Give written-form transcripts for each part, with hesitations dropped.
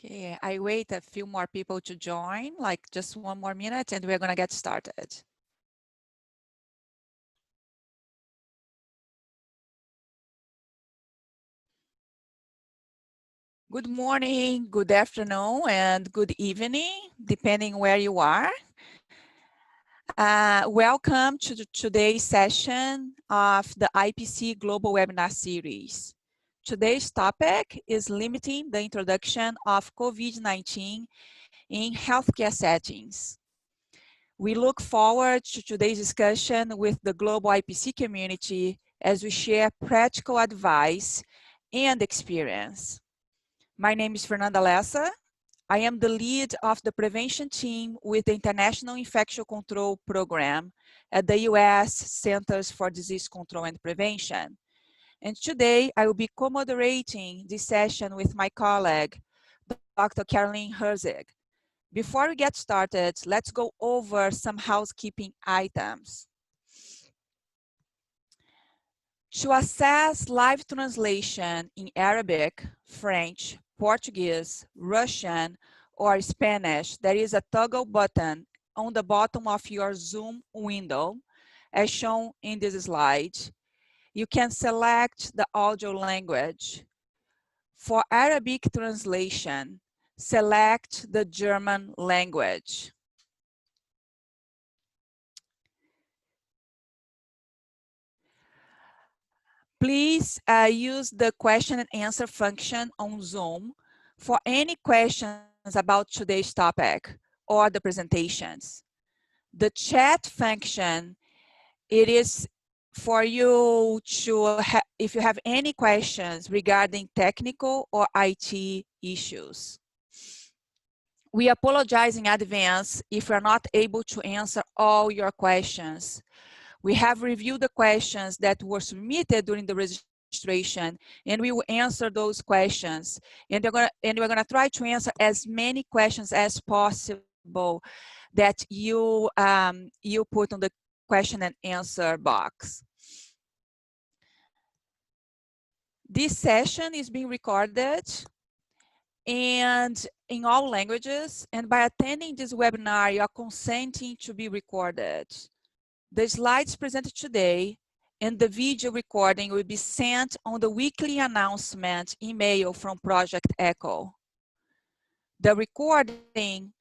Okay, I wait a few more people to join, like just one more minute, and we're gonna get started. Good morning, good afternoon, and good evening, depending where you are. Welcome to today's session of the IPC Global Webinar Series. Today's topic is limiting the introduction of COVID-19 in healthcare settings. We look forward to today's discussion with the global IPC community as we share practical advice and experience. My name is Fernanda Lessa. I am the lead of the prevention team with the International Infection Control Program at the US Centers for Disease Control and Prevention. And today I will be co-moderating this session with my colleague, Dr. Caroline Herzig. Before we get started, let's go over some housekeeping items. To access live translation in Arabic, French, Portuguese, Russian, or Spanish, there is a toggle button on the bottom of your Zoom window, as shown in this slide. You can select the audio language. For Arabic translation, select the German language. Please use the question and answer function on Zoom for any questions about today's topic or the presentations. The chat function, it is for you to, if you have any questions regarding technical or IT issues. We apologize in advance if we're not able to answer all your questions. We have reviewed the questions that were submitted during the registration, and we will answer those questions. And we're gonna try to answer as many questions as possible that you put on the question and answer box. This session is being recorded and in all languages, and by attending this webinar, you are consenting to be recorded. The slides presented today and the video recording will be sent on the weekly announcement email from Project ECHO. The recording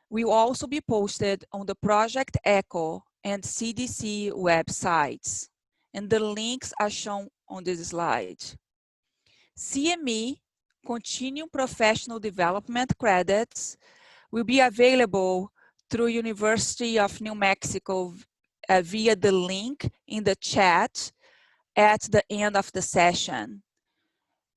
will also be posted on the Project ECHO and CDC websites, and the links are shown on this slide. CME, Continuing Professional Development credits, will be available through University of New Mexico via the link in the chat at the end of the session,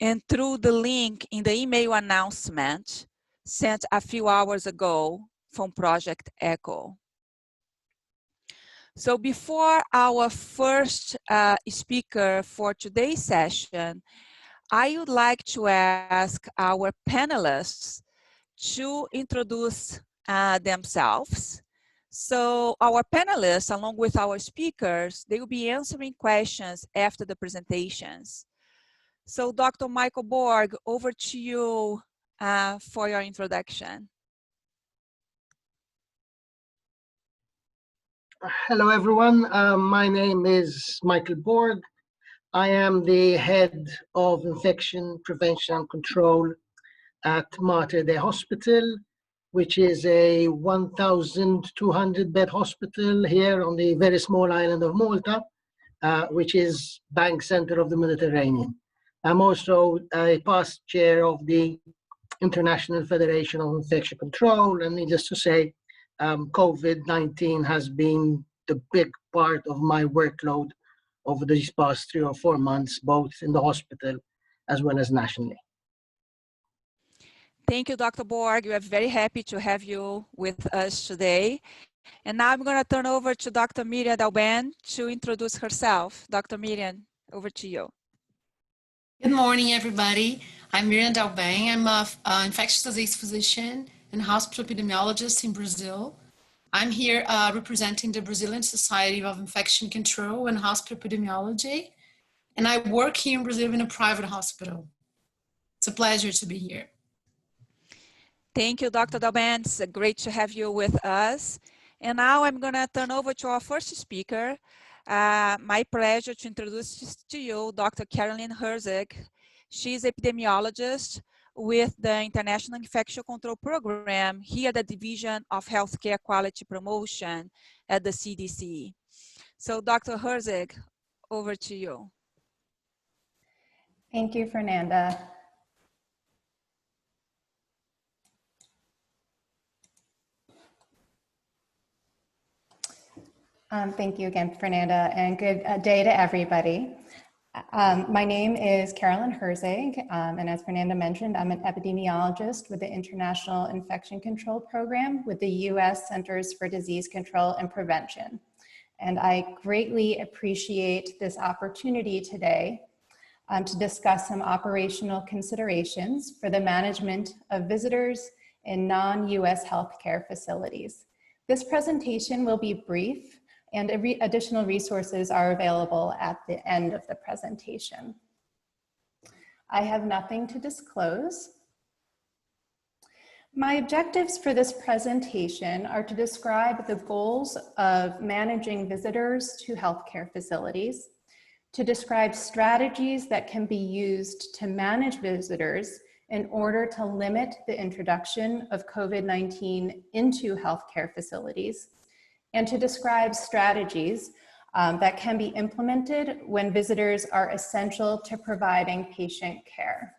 and through the link in the email announcement sent a few hours ago from Project ECHO. So before our first speaker for today's session, I would like to ask our panelists to introduce themselves. So our panelists, along with our speakers, they will be answering questions after the presentations. So Dr. Michael Borg, over to you for your introduction. Hello, everyone. My name is Michael Borg. I am the head of infection prevention and control at Mater Dei Hospital, which is a 1,200 bed hospital here on the very small island of Malta, which is bank center of the Mediterranean. I'm also a past chair of the International Federation of Infection Control, and needless to say, COVID-19 has been the big part of my workload over these past 3 or 4 months, both in the hospital as well as nationally. Thank you, Dr. Borg. We are very happy to have you with us today. And now I'm going to turn over to Dr. Miriam Dalben to introduce herself. Dr. Miriam, over to you. Good morning, everybody. I'm Miriam Dalben. I'm an infectious disease physician and hospital epidemiologist in Brazil. I'm here representing the Brazilian Society of Infection Control and Hospital Epidemiology, and I work here in Brazil in a private hospital. It's a pleasure to be here. Thank you, Dr. Dalben. It's great to have you with us. And now I'm going to turn over to our first speaker. My pleasure to introduce to you Dr. Carolyn Herzig. She's epidemiologist with the International Infection Control Program here at the Division of Healthcare Quality Promotion at the CDC. So Dr. Herzig, over to you. Thank you, Fernanda. Thank you again, Fernanda, and good day to everybody. My name is Carolyn Herzig, and as Fernanda mentioned, I'm an epidemiologist with the International Infection Control Program with the U.S. Centers for Disease Control and Prevention. And I greatly appreciate this opportunity today to discuss some operational considerations for the management of visitors in non-U.S. healthcare facilities. This presentation will be brief, and additional resources are available at the end of the presentation. I have nothing to disclose. My objectives for this presentation are to describe the goals of managing visitors to healthcare facilities, to describe strategies that can be used to manage visitors in order to limit the introduction of COVID-19 into healthcare facilities, and to describe strategies that can be implemented when visitors are essential to providing patient care.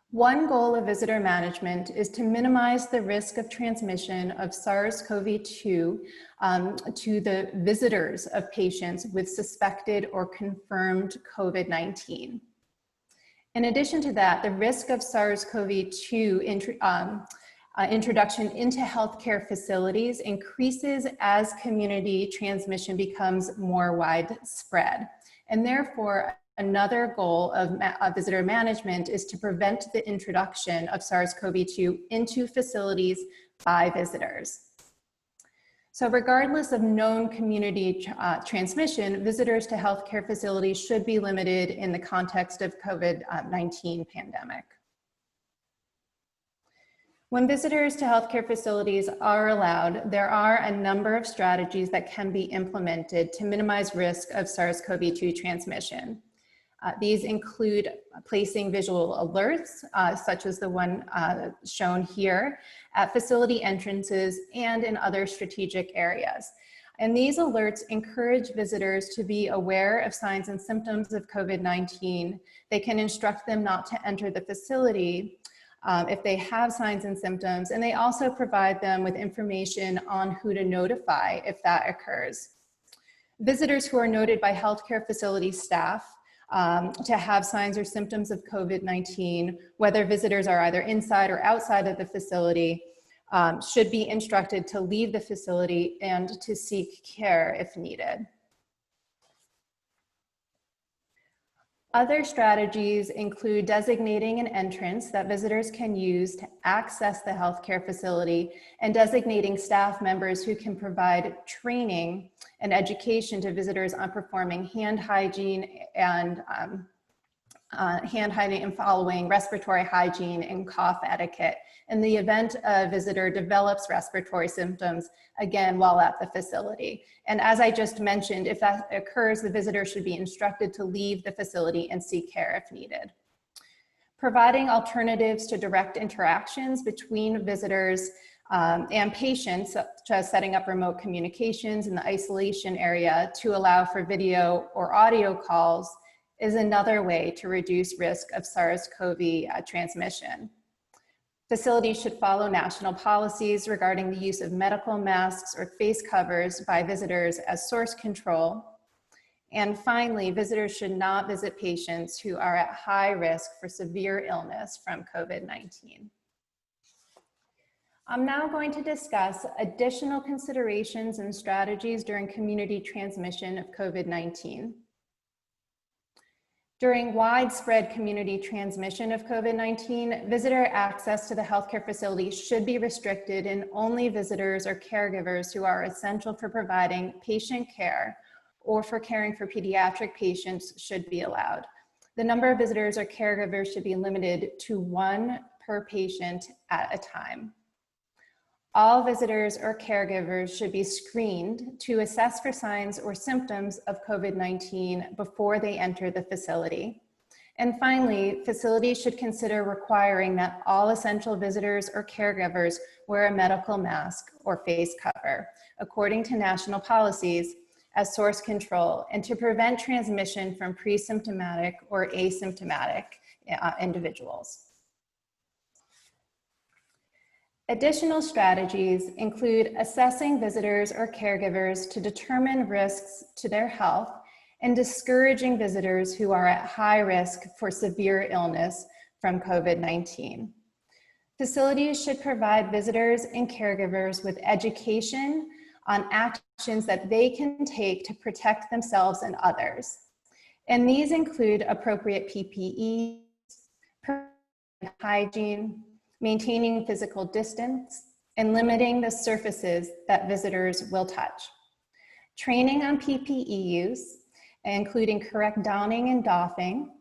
One goal of visitor management is to minimize the risk of transmission of SARS-CoV-2 to the visitors of patients with suspected or confirmed COVID-19. In addition to that, the risk of SARS-CoV-2 introduction into healthcare facilities increases as community transmission becomes more widespread. And therefore, another goal of visitor management is to prevent the introduction of SARS-CoV-2 into facilities by visitors. So regardless of known community transmission, visitors to healthcare facilities should be limited in the context of COVID-19 pandemic. When visitors to healthcare facilities are allowed, there are a number of strategies that can be implemented to minimize risk of SARS-CoV-2 transmission. These include placing visual alerts, such as the one shown here, at facility entrances and in other strategic areas. And these alerts encourage visitors to be aware of signs and symptoms of COVID-19. They can instruct them not to enter the facility if they have signs and symptoms, and they also provide them with information on who to notify if that occurs. Visitors who are noted by healthcare facility staff to have signs or symptoms of COVID-19, whether visitors are either inside or outside of the facility, should be instructed to leave the facility and to seek care if needed. Other strategies include designating an entrance that visitors can use to access the healthcare facility and designating staff members who can provide training and education to visitors on performing hand hygiene and following respiratory hygiene and cough etiquette in the event a visitor develops respiratory symptoms, again, while at the facility. And as I just mentioned, if that occurs, the visitor should be instructed to leave the facility and seek care if needed. Providing alternatives to direct interactions between visitors and patients, such as setting up remote communications in the isolation area to allow for video or audio calls, is another way to reduce risk of SARS-CoV transmission. Facilities should follow national policies regarding the use of medical masks or face covers by visitors as source control. And finally, visitors should not visit patients who are at high risk for severe illness from COVID-19. I'm now going to discuss additional considerations and strategies during community transmission of COVID-19. During widespread community transmission of COVID-19, visitor access to the healthcare facility should be restricted, and only visitors or caregivers who are essential for providing patient care or for caring for pediatric patients should be allowed. The number of visitors or caregivers should be limited to 1 per patient at a time. All visitors or caregivers should be screened to assess for signs or symptoms of COVID-19 before they enter the facility. And finally, facilities should consider requiring that all essential visitors or caregivers wear a medical mask or face cover, according to national policies, as source control and to prevent transmission from pre-symptomatic or asymptomatic individuals. Additional strategies include assessing visitors or caregivers to determine risks to their health and discouraging visitors who are at high risk for severe illness from COVID-19. Facilities should provide visitors and caregivers with education on actions that they can take to protect themselves and others. And these include appropriate PPE, hygiene, maintaining physical distance, and limiting the surfaces that visitors will touch. Training on PPE use, including correct donning and doffing,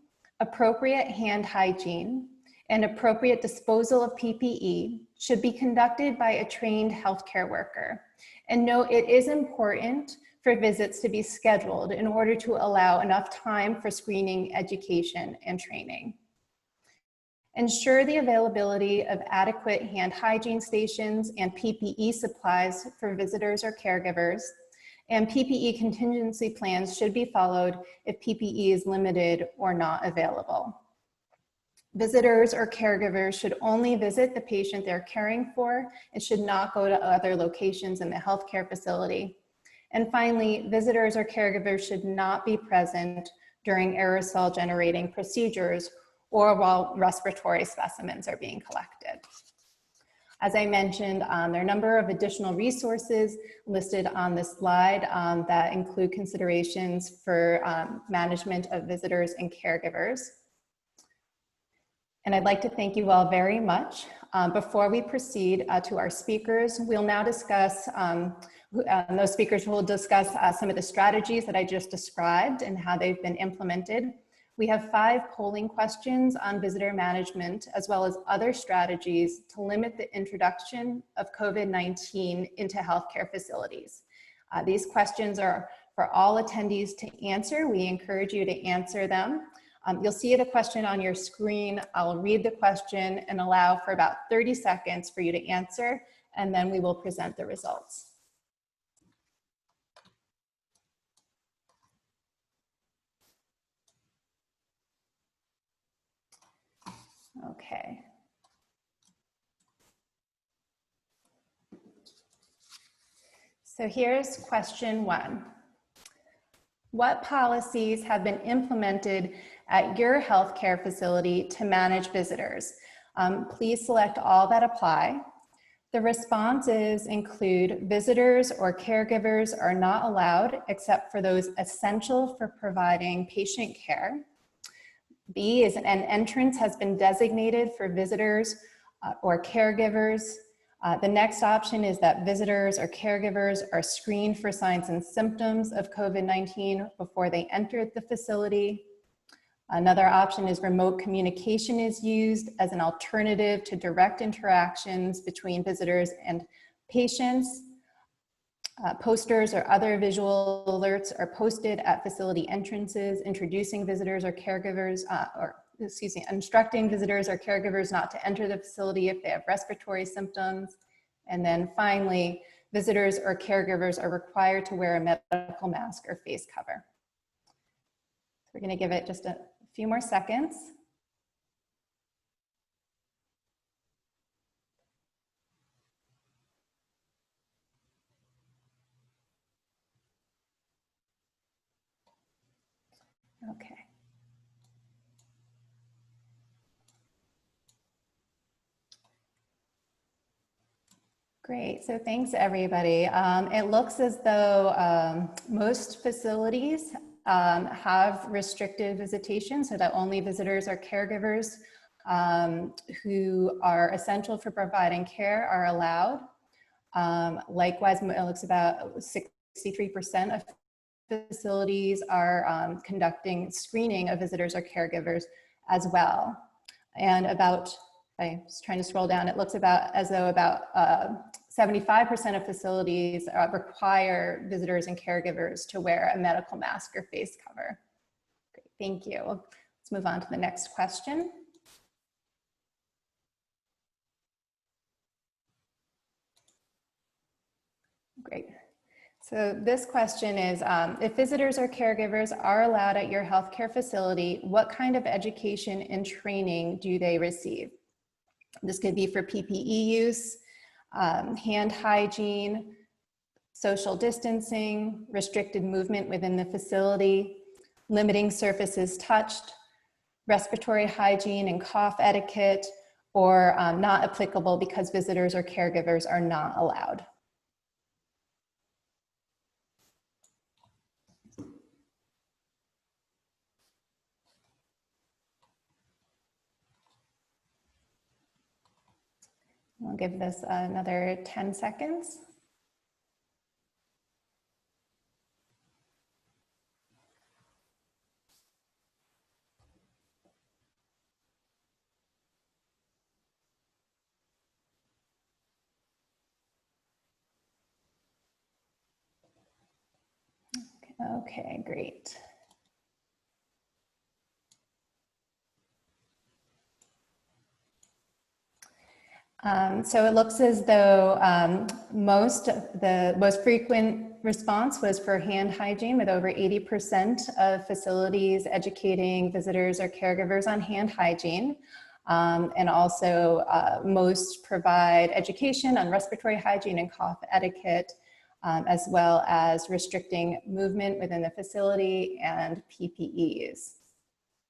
appropriate hand hygiene, and appropriate disposal of PPE should be conducted by a trained healthcare worker. And note, it is important for visits to be scheduled in order to allow enough time for screening, education, and training. Ensure the availability of adequate hand hygiene stations and PPE supplies for visitors or caregivers, and PPE contingency plans should be followed if PPE is limited or not available. Visitors or caregivers should only visit the patient they're caring for and should not go to other locations in the healthcare facility. And finally, visitors or caregivers should not be present during aerosol generating procedures or while respiratory specimens are being collected. As I mentioned, there are a number of additional resources listed on this slide that include considerations for management of visitors and caregivers. And I'd like to thank you all very much. Before we proceed to our speakers, we'll now discuss, those speakers will discuss some of the strategies that I just described and how they've been implemented. We have 5 polling questions on visitor management, as well as other strategies to limit the introduction of COVID-19 into healthcare facilities. These questions are for all attendees to answer. We encourage you to answer them. You'll see the question on your screen. I'll read the question and allow for about 30 seconds for you to answer, and then we will present the results. Okay. So here's question 1. What policies have been implemented at your healthcare facility to manage visitors? Please select all that apply. The responses include visitors or caregivers are not allowed except for those essential for providing patient care. B is an entrance has been designated for visitors or caregivers. The next option is that visitors or caregivers are screened for signs and symptoms of COVID-19 before they enter the facility. Another option is remote communication is used as an alternative to direct interactions between visitors and patients. Posters or other visual alerts are posted at facility entrances, introducing visitors or caregivers, instructing visitors or caregivers not to enter the facility if they have respiratory symptoms. And then finally, visitors or caregivers are required to wear a medical mask or face cover. So we're going to give it just a few more seconds. Okay. Great, so thanks everybody. It looks as though most facilities have restricted visitation so that only visitors or caregivers who are essential for providing care are allowed. Likewise, it looks about 63% of facilities are conducting screening of visitors or caregivers as well. And about I'm just trying to scroll down. It looks as though about 75% of facilities require visitors and caregivers to wear a medical mask or face cover. Great, thank you. Let's move on to the next question. Great. So this question is, if visitors or caregivers are allowed at your healthcare facility, what kind of education and training do they receive? This could be for PPE use, hand hygiene, social distancing, restricted movement within the facility, limiting surfaces touched, respiratory hygiene and cough etiquette, or not applicable because visitors or caregivers are not allowed. We'll give this another 10 seconds. Okay, great. So it looks as though the most frequent response was for hand hygiene, with over 80% of facilities educating visitors or caregivers on hand hygiene. And also most provide education on respiratory hygiene and cough etiquette, as well as restricting movement within the facility and PPE use.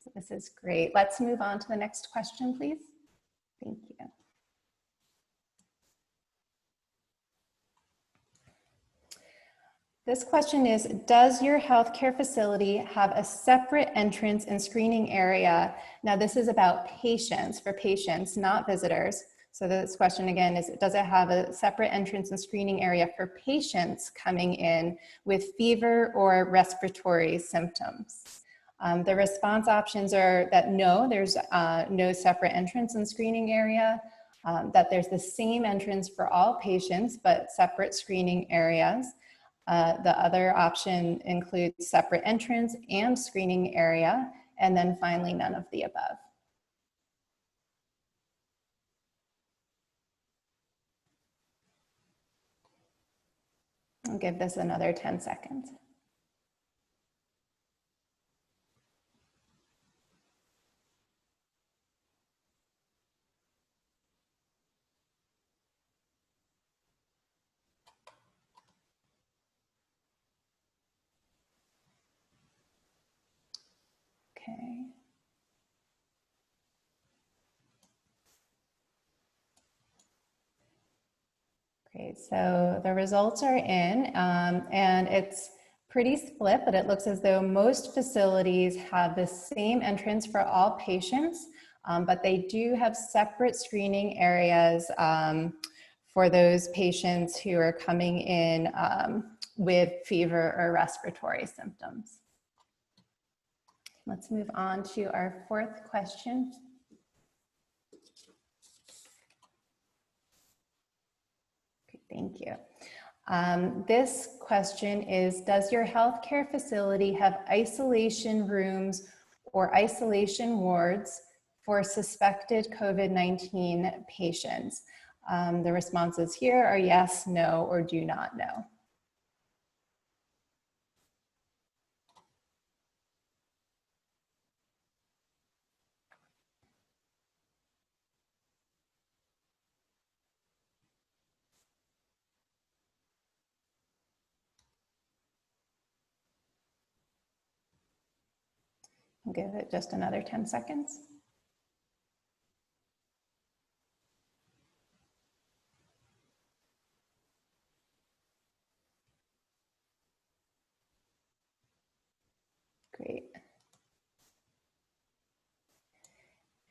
So this is great. Let's move on to the next question, please. Thank you. This question is, does your healthcare facility have a separate entrance and screening area? Now this is about patients, for patients, not visitors. So this question again is, does it have a separate entrance and screening area for patients coming in with fever or respiratory symptoms? The response options are that no, there's no separate entrance and screening area, that there's the same entrance for all patients, but separate screening areas. The other option includes separate entrance and screening area, and then finally none of the above. I'll give this another 10 seconds. Okay. Great, so the results are in, and it's pretty split, but it looks as though most facilities have the same entrance for all patients, but they do have separate screening areas for those patients who are coming in with fever or respiratory symptoms. Let's move on to our fourth question. Okay, thank you. This question is, does your healthcare facility have isolation rooms or isolation wards for suspected COVID-19 patients? The responses here are yes, no, or do not know. I'll give it just another 10 seconds. Great.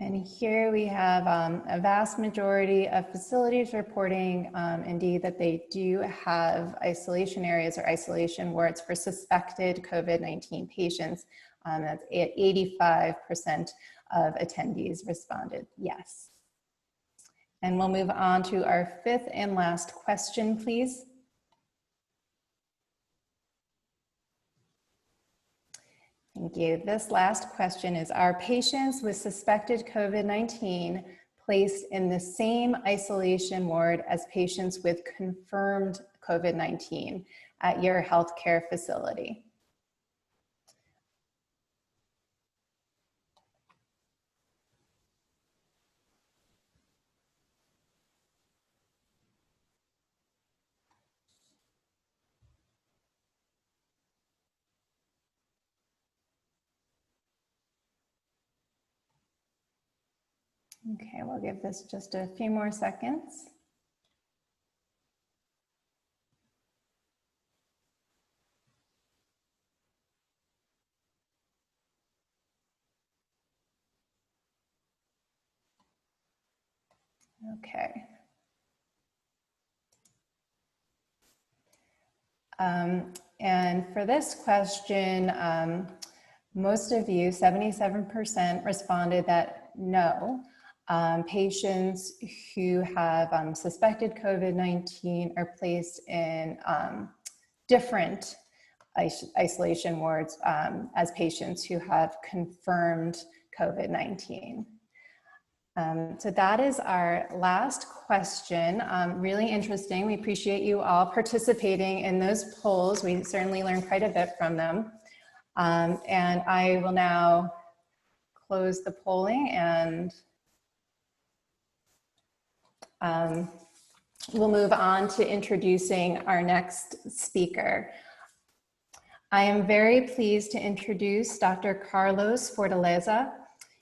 And here we have a vast majority of facilities reporting indeed that they do have isolation areas or isolation wards for suspected COVID-19 patients. That's 85% of attendees responded yes. And we'll move on to our fifth and last question, please. Thank you. This last question is, are patients with suspected COVID-19 placed in the same isolation ward as patients with confirmed COVID-19 at your healthcare facility? Okay, we'll give this just a few more seconds. Okay. And for this question, most of you, 77%, responded that no. Patients who have suspected COVID-19 are placed in different isolation wards as patients who have confirmed COVID-19. So that is our last question. Really interesting. We appreciate you all participating in those polls. We certainly learned quite a bit from them. And I will now close the polling, and we'll move on to introducing our next speaker. I am very pleased to introduce Dr. Carlos Fortaleza.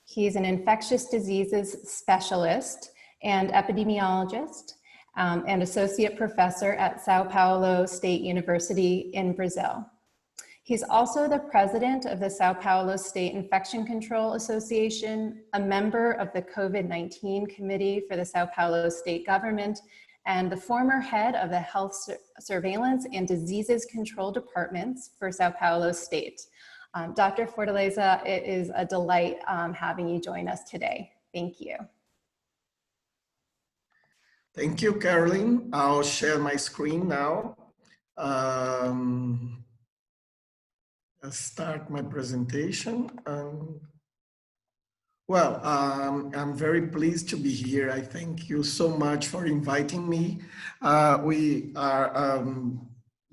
He's an infectious diseases specialist and epidemiologist and associate professor at Sao Paulo State University in Brazil. He's also the president of the Sao Paulo State Infection Control Association, a member of the COVID-19 Committee for the Sao Paulo State Government, and the former head of the Health Surveillance and Diseases Control Departments for Sao Paulo State. Dr. Fortaleza, it is a delight having you join us today. Thank you. Thank you, Caroline. I'll share my screen now. I'll start my presentation. I'm very pleased to be here. I thank you so much for inviting me. We are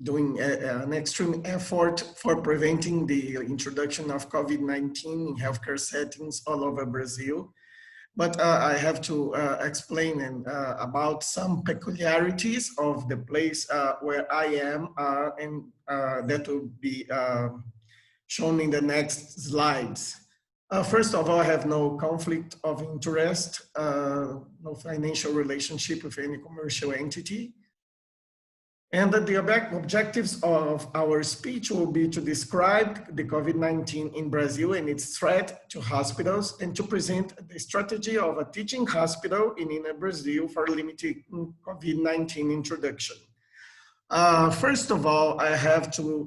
doing an extreme effort for preventing the introduction of COVID-19 in healthcare settings all over Brazil. But I have to explain about some peculiarities of the place where I am, and that will be shown in the next slides. First of all, I have no conflict of interest, no financial relationship with any commercial entity. And the objectives of our speech will be to describe the COVID-19 in Brazil and its threat to hospitals, and to present the strategy of a teaching hospital in Brazil for limiting COVID-19 introduction. First of all, I have to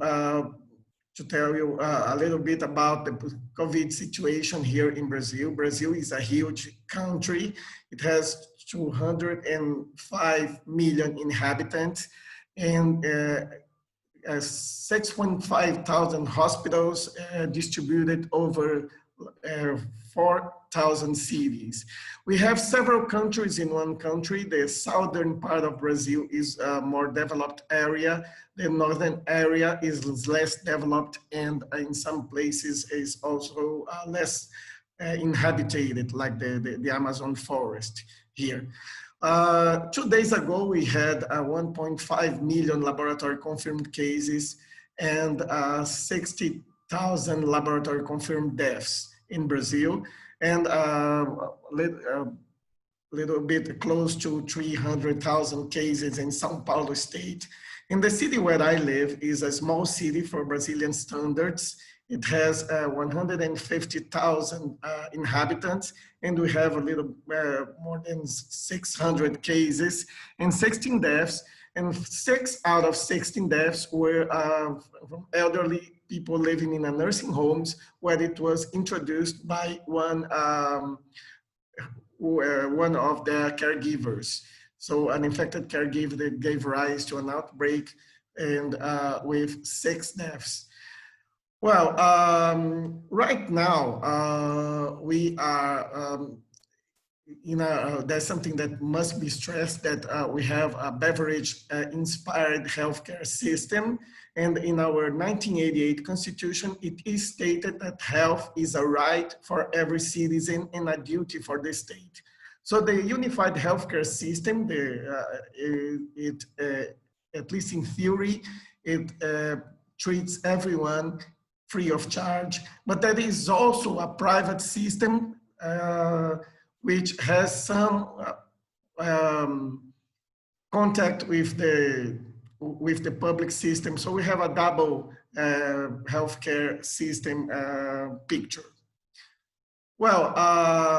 tell you a little bit about the COVID situation here in Brazil. Brazil is a huge country. It has 205 million inhabitants and 6.5 thousand hospitals distributed over 4,000 cities. We have several countries in one country. The southern part of Brazil is a more developed area. The northern area is less developed, and in some places is also less inhabited, like the Amazon forest here. 2 days ago, we had 1.5 million laboratory confirmed cases and 60,000 laboratory confirmed deaths in Brazil, and little bit close to 300,000 cases in Sao Paulo state. In the city where I live is a small city for Brazilian standards. It has 150,000 inhabitants, and we have a little more than 600 cases and 16 deaths. And 6 out of 16 deaths were from elderly people living in a nursing homes, where it was introduced by one one of their caregivers. So an infected caregiver that gave rise to an outbreak and with 6 deaths. Well, right now we are there's something that must be stressed, that we have a beverage inspired healthcare system. And in our 1988 Constitution, it is stated that health is a right for every citizen and a duty for the state. So the unified healthcare system, at least in theory, it treats everyone free of charge, but that is also a private system which has some contact with the public system. So we have a double healthcare system picture. Well,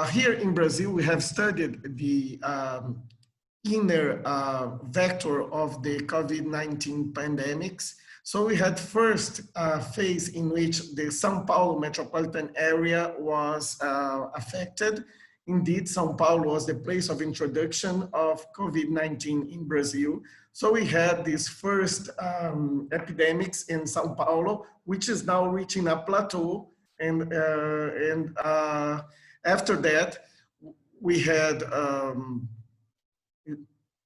here in Brazil, we have studied the inner vector of the COVID-19 pandemics. So we had first phase in which the São Paulo metropolitan area was affected. Indeed, São Paulo was the place of introduction of COVID-19 in Brazil. So we had these first epidemics in São Paulo, which is now reaching a plateau. And after that, we had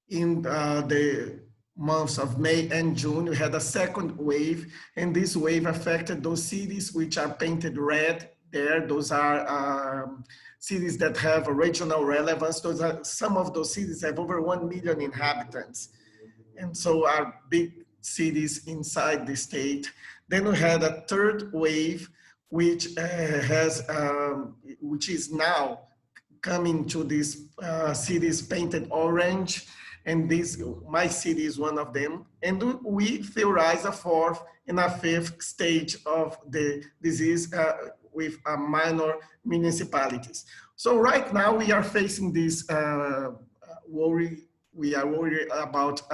in the months of May and June, we had a second wave, and this wave affected those cities which are painted red there. Those are cities that have a regional relevance. Some of those cities have over 1 million inhabitants, and so are big cities inside the state. Then we had a third wave, which which is now coming to these cities painted orange. And my city is one of them. And we theorize a fourth and a fifth stage of the disease with minor municipalities. So right now we are facing this worry. We are worried about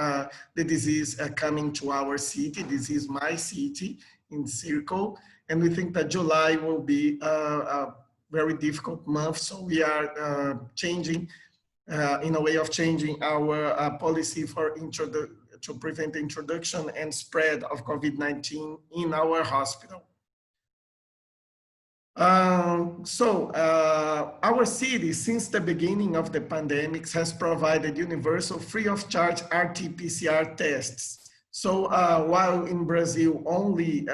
the disease coming to our city. This is my city in Circle. And we think that July will be a very difficult month. So we are changing in a way of changing our policy to prevent the introduction and spread of COVID-19 in our hospital. Our city, since the beginning of the pandemic, has provided universal free of charge RT-PCR tests. So while in Brazil, only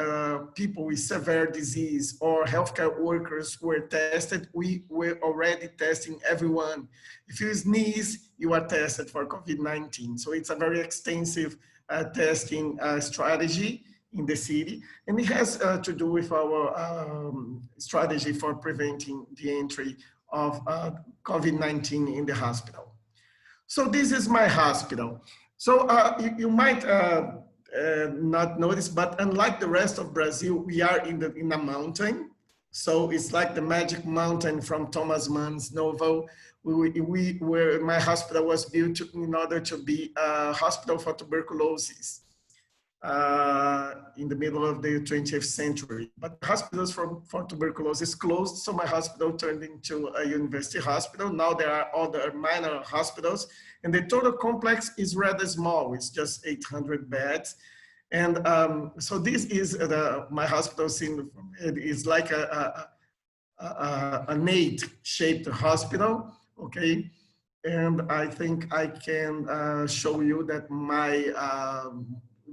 people with severe disease or healthcare workers were tested, we were already testing everyone. If you sneeze, you are tested for COVID-19. So it's a very extensive testing strategy in the city. And it has to do with our strategy for preventing the entry of COVID-19 in the hospital. So this is my hospital. So you might not notice, but unlike the rest of Brazil, we are in a mountain. So it's like the magic mountain from Thomas Mann's novel. My hospital was built in order to be a hospital for tuberculosis in the middle of the 20th century. But hospitals for tuberculosis closed, so my hospital turned into a university hospital. Now there are other minor hospitals, and the total complex is rather small. It's just 800 beds. And so this is my hospital scene. It is like an eight-shaped hospital, okay? And I think I can show you that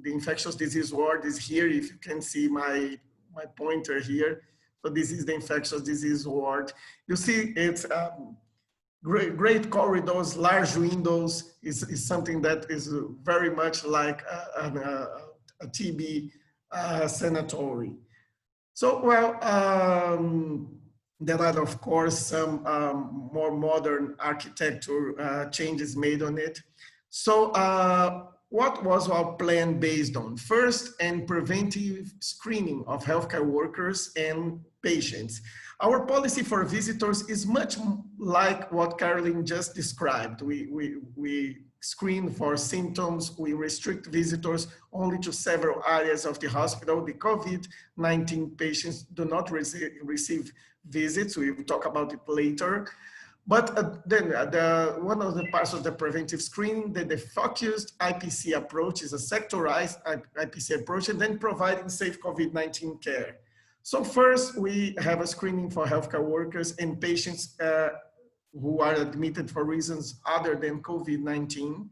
the infectious disease ward is here. If you can see my pointer here. So this is the infectious disease ward. You see it's great corridors, large windows is something that is very much like a TB sanatory. So, well, there are, of course, some more modern architecture changes made on it. So, what was our plan based on? First, and preventive screening of healthcare workers and patients. Our policy for visitors is much like what Caroline just described. We screen for symptoms, we restrict visitors only to several areas of the hospital. The COVID-19 patients do not receive visits. We will talk about it later. But then one of the parts of the preventive screening, the focused IPC approach is a sectorized IPC approach, and then providing safe COVID-19 care. So first, we have a screening for healthcare workers and patients who are admitted for reasons other than COVID-19.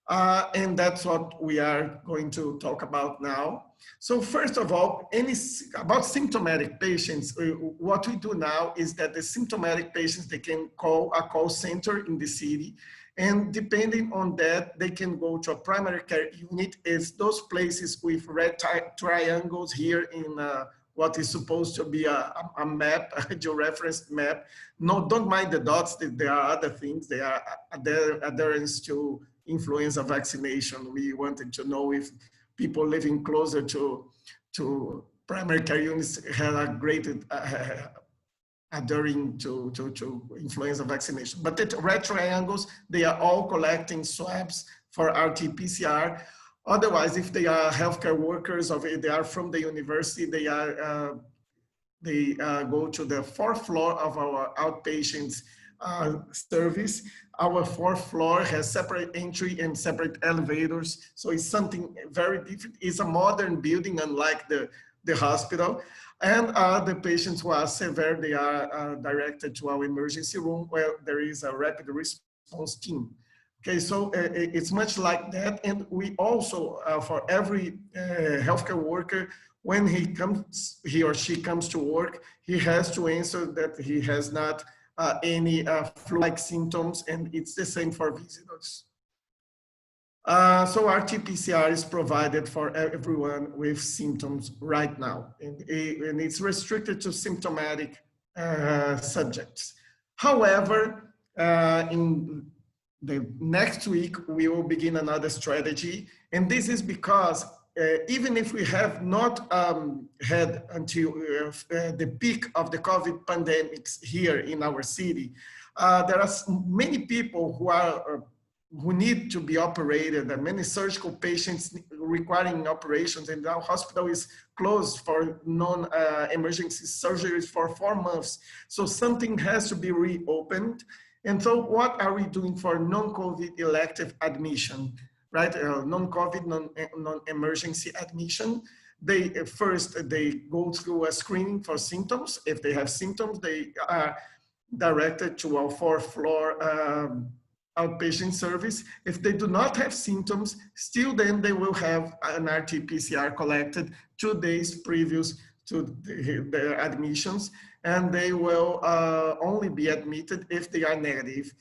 And that's what we are going to talk about now. So first of all, about symptomatic patients, what we do now is that the symptomatic patients, they can call a call center in the city. And depending on that, they can go to a primary care unit. It's those places with red triangles here in what is supposed to be a map, a georeferenced map. No, don't mind the dots. There are other things. They are adherence to influenza vaccination. We wanted to know if people living closer to primary care units had a great adhering to influenza vaccination. But the red triangles, they are all collecting swabs for RT-PCR. Otherwise, if they are healthcare workers or if they are from the university, they go to the 4th floor of our outpatients service. Our 4th floor has separate entry and separate elevators. So it's something very different. It's a modern building, unlike the hospital. And the patients who are severe, they are directed to our emergency room where there is a rapid response team. Okay, so it's much like that. And we also, for every healthcare worker, when he or she comes to work, he has to answer that he has not any flu-like symptoms, and it's the same for visitors. So RT-PCR is provided for everyone with symptoms right now, and it's restricted to symptomatic subjects. However, in the next week, we will begin another strategy, and this is because even if we have not had until the peak of the COVID pandemics here in our city, there are many people who need to be operated, and many surgical patients requiring operations, and our hospital is closed for non-emergency surgeries for 4 months. So something has to be reopened. And so what are we doing for non-COVID elective admission, right? Non-COVID, non-emergency admission. They go through a screening for symptoms. If they have symptoms, they are directed to our 4th floor outpatient service. If they do not have symptoms, still then they will have an RT-PCR collected 2 days previous to their admissions, and they will only be admitted if they are negative,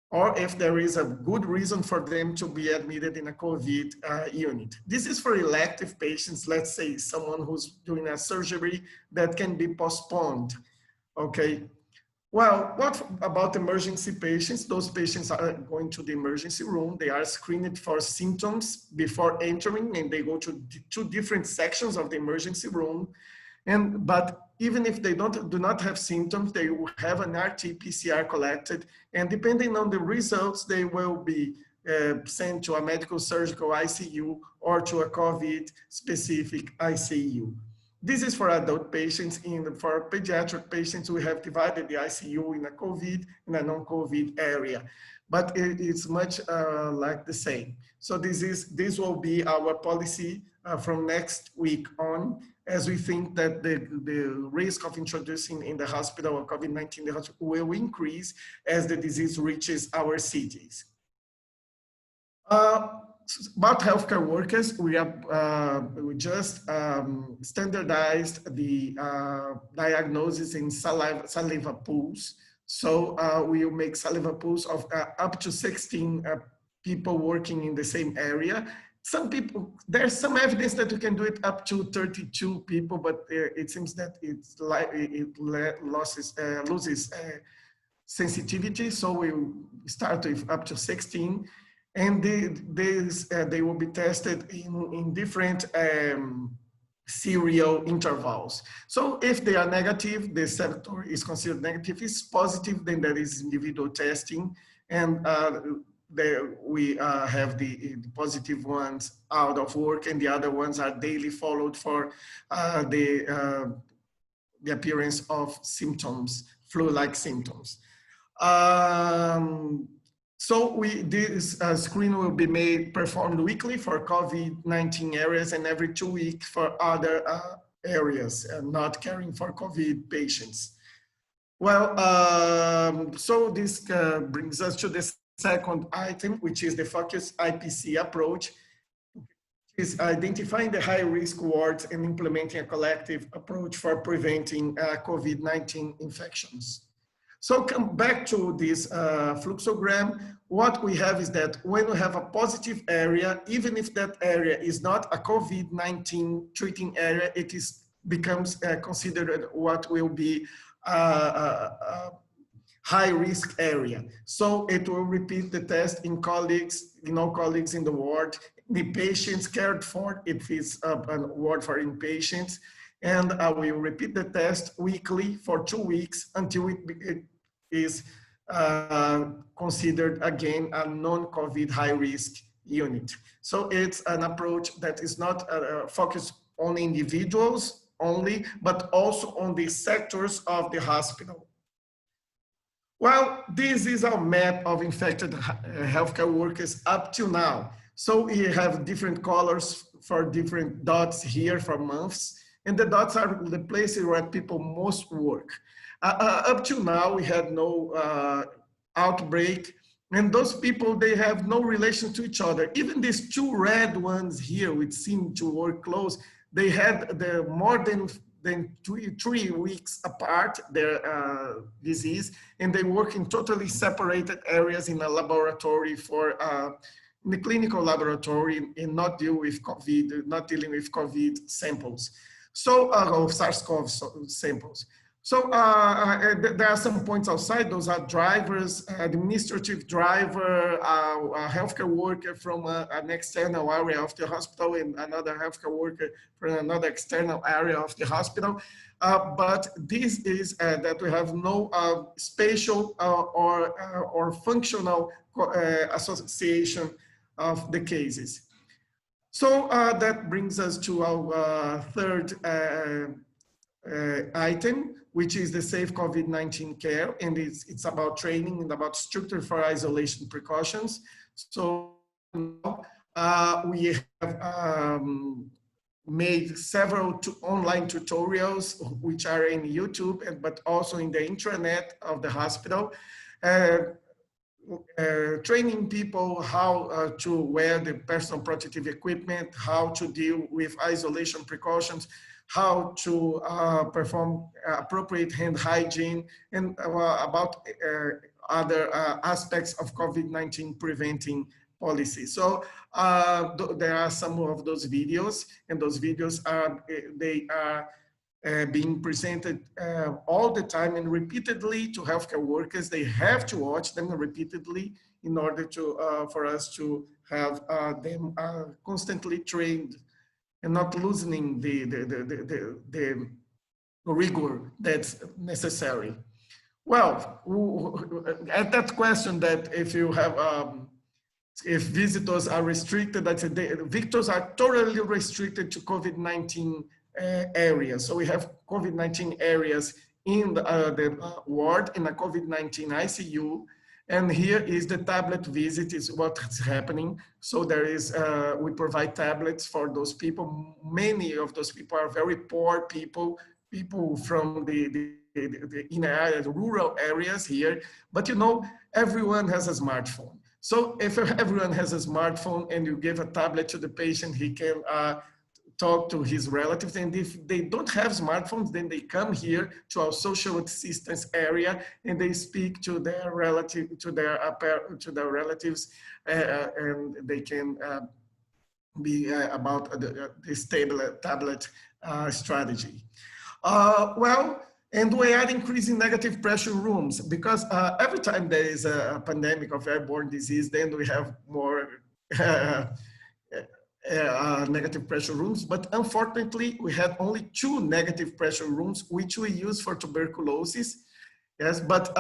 or if there is a good reason for them to be admitted in a COVID unit. This is for elective patients, let's say someone who's doing a surgery that can be postponed, okay? Well, what about emergency patients? Those patients are going to the emergency room. They are screened for symptoms before entering, and they go to 2 different sections of the emergency room. But even if they do not have symptoms, they will have an RT-PCR collected, and depending on the results, they will be sent to a medical surgical ICU or to a COVID-specific ICU. This is for adult patients. For pediatric patients, we have divided the ICU in a COVID and a non-COVID area, but it's much like the same. So this will be our policy from next week on, as we think that the risk of introducing in the hospital of COVID-19 will increase as the disease reaches our cities. About healthcare workers, we just standardized the diagnosis in saliva pools. So we will make saliva pools of up to 16 people working in the same area. Some people, there's some evidence that you can do it up to 32 people, but it seems that loses sensitivity. So we start with up to 16. And they will be tested in different serial intervals. So if they are negative, the sector is considered negative. If it's positive, then there is individual testing. And we have the positive ones out of work, and the other ones are daily followed for the appearance of symptoms, flu-like symptoms. So this screen will be performed weekly for COVID-19 areas and every 2 weeks for other areas not caring for COVID patients. Well, so this brings us to the second item, which is the focus IPC approach, is identifying the high-risk wards and implementing a collective approach for preventing COVID-19 infections. So come back to this fluxogram. What we have is that when we have a positive area, even if that area is not a COVID-19 treating area, it becomes considered what will be high risk area. So it will repeat the test in colleagues, colleagues in the ward, the patients cared for if it's a ward for inpatients. And we will repeat the test weekly for 2 weeks until it is considered again a non-COVID high risk unit. So it's an approach that is not focused on individuals only, but also on the sectors of the hospital. Well, this is our map of infected healthcare workers up to now. So we have different colors for different dots here for months, and the dots are the places where people most work. Up to now, we had no outbreak, and those people, they have no relation to each other. Even these 2 red ones here, which seem to work close, they had more than 3 weeks apart their disease, and they work in totally separated areas in a laboratory in the clinical laboratory, and not dealing with COVID samples. So, SARS-CoV samples. So there are some points outside. Those are drivers, administrative driver, a healthcare worker from an external area of the hospital, and another healthcare worker from another external area of the hospital. But this is that we have no spatial or functional association of the cases. So that brings us to our third item, which is the safe COVID-19 care, and it's about training and about structure for isolation precautions. So we have made several online tutorials, which are in YouTube, but also in the intranet of the hospital, training people how to wear the personal protective equipment, how to deal with isolation precautions, how to perform appropriate hand hygiene, and about other aspects of COVID-19 preventing policy. So there are some of those videos, and those videos are being presented all the time and repeatedly to healthcare workers. They have to watch them repeatedly in order to for us to have them constantly trained and not loosening the rigor that's necessary. Well, at that question that if you have, if visitors are restricted, I said visitors are totally restricted to COVID-19 areas. So we have COVID-19 areas in the ward, in a COVID-19 ICU. And here is the tablet visit is what's happening. So there is, we provide tablets for those people. Many of those people are very poor people from the inner areas, rural areas here. But everyone has a smartphone. So if everyone has a smartphone and you give a tablet to the patient, he can talk to his relatives, and if they don't have smartphones, then they come here to our social assistance area and they speak to their relatives, and they can be about this tablet strategy. And we are increasing negative pressure rooms because every time there is a pandemic of airborne disease, then we have more negative pressure rooms, but unfortunately we had only 2 negative pressure rooms, which we use for tuberculosis. Yes, but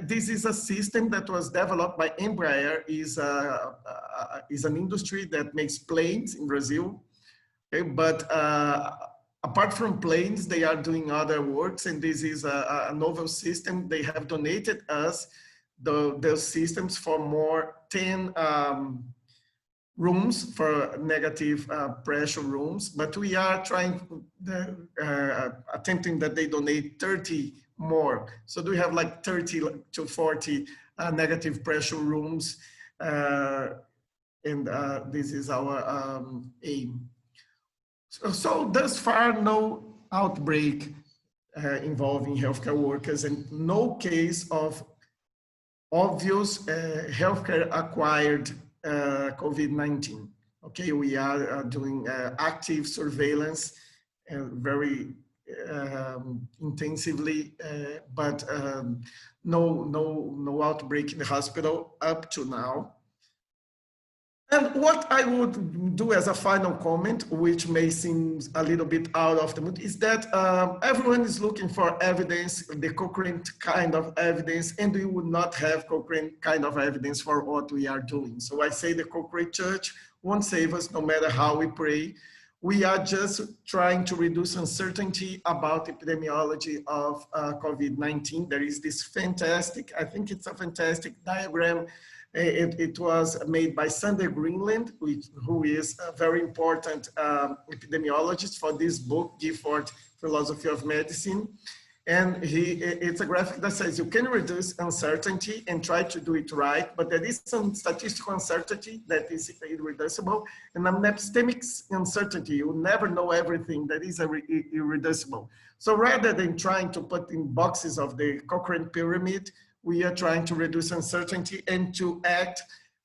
this is a system that was developed by Embraer, is an industry that makes planes in Brazil. Okay, but apart from planes, they are doing other works, and this is a novel system they have donated us. those systems for more 10 rooms, for negative pressure rooms, but we are trying, attempting that they donate 30 more. So do we have like 30 to 40 negative pressure rooms, and this is our aim. So thus far, no outbreak involving healthcare workers and no case of obvious healthcare acquired COVID-19. Okay, we are doing active surveillance very intensively, but no outbreak in the hospital up to now. And what I would do as a final comment, which may seem a little bit out of the mood, is that everyone is looking for evidence, the Cochrane kind of evidence, and we would not have Cochrane kind of evidence for what we are doing. So I say the Cochrane Church won't save us no matter how we pray. We are just trying to reduce uncertainty about epidemiology of COVID-19. There is this fantastic, I think it's a fantastic diagram. It was made by Sander Greenland, who is a very important epidemiologist for this book, Gifford Philosophy of Medicine. And it's a graphic that says you can reduce uncertainty and try to do it right, but there is some statistical uncertainty that is irreducible, and an epistemic uncertainty, you never know everything that is irreducible. So rather than trying to put in boxes of the Cochrane pyramid, we are trying to reduce uncertainty and to act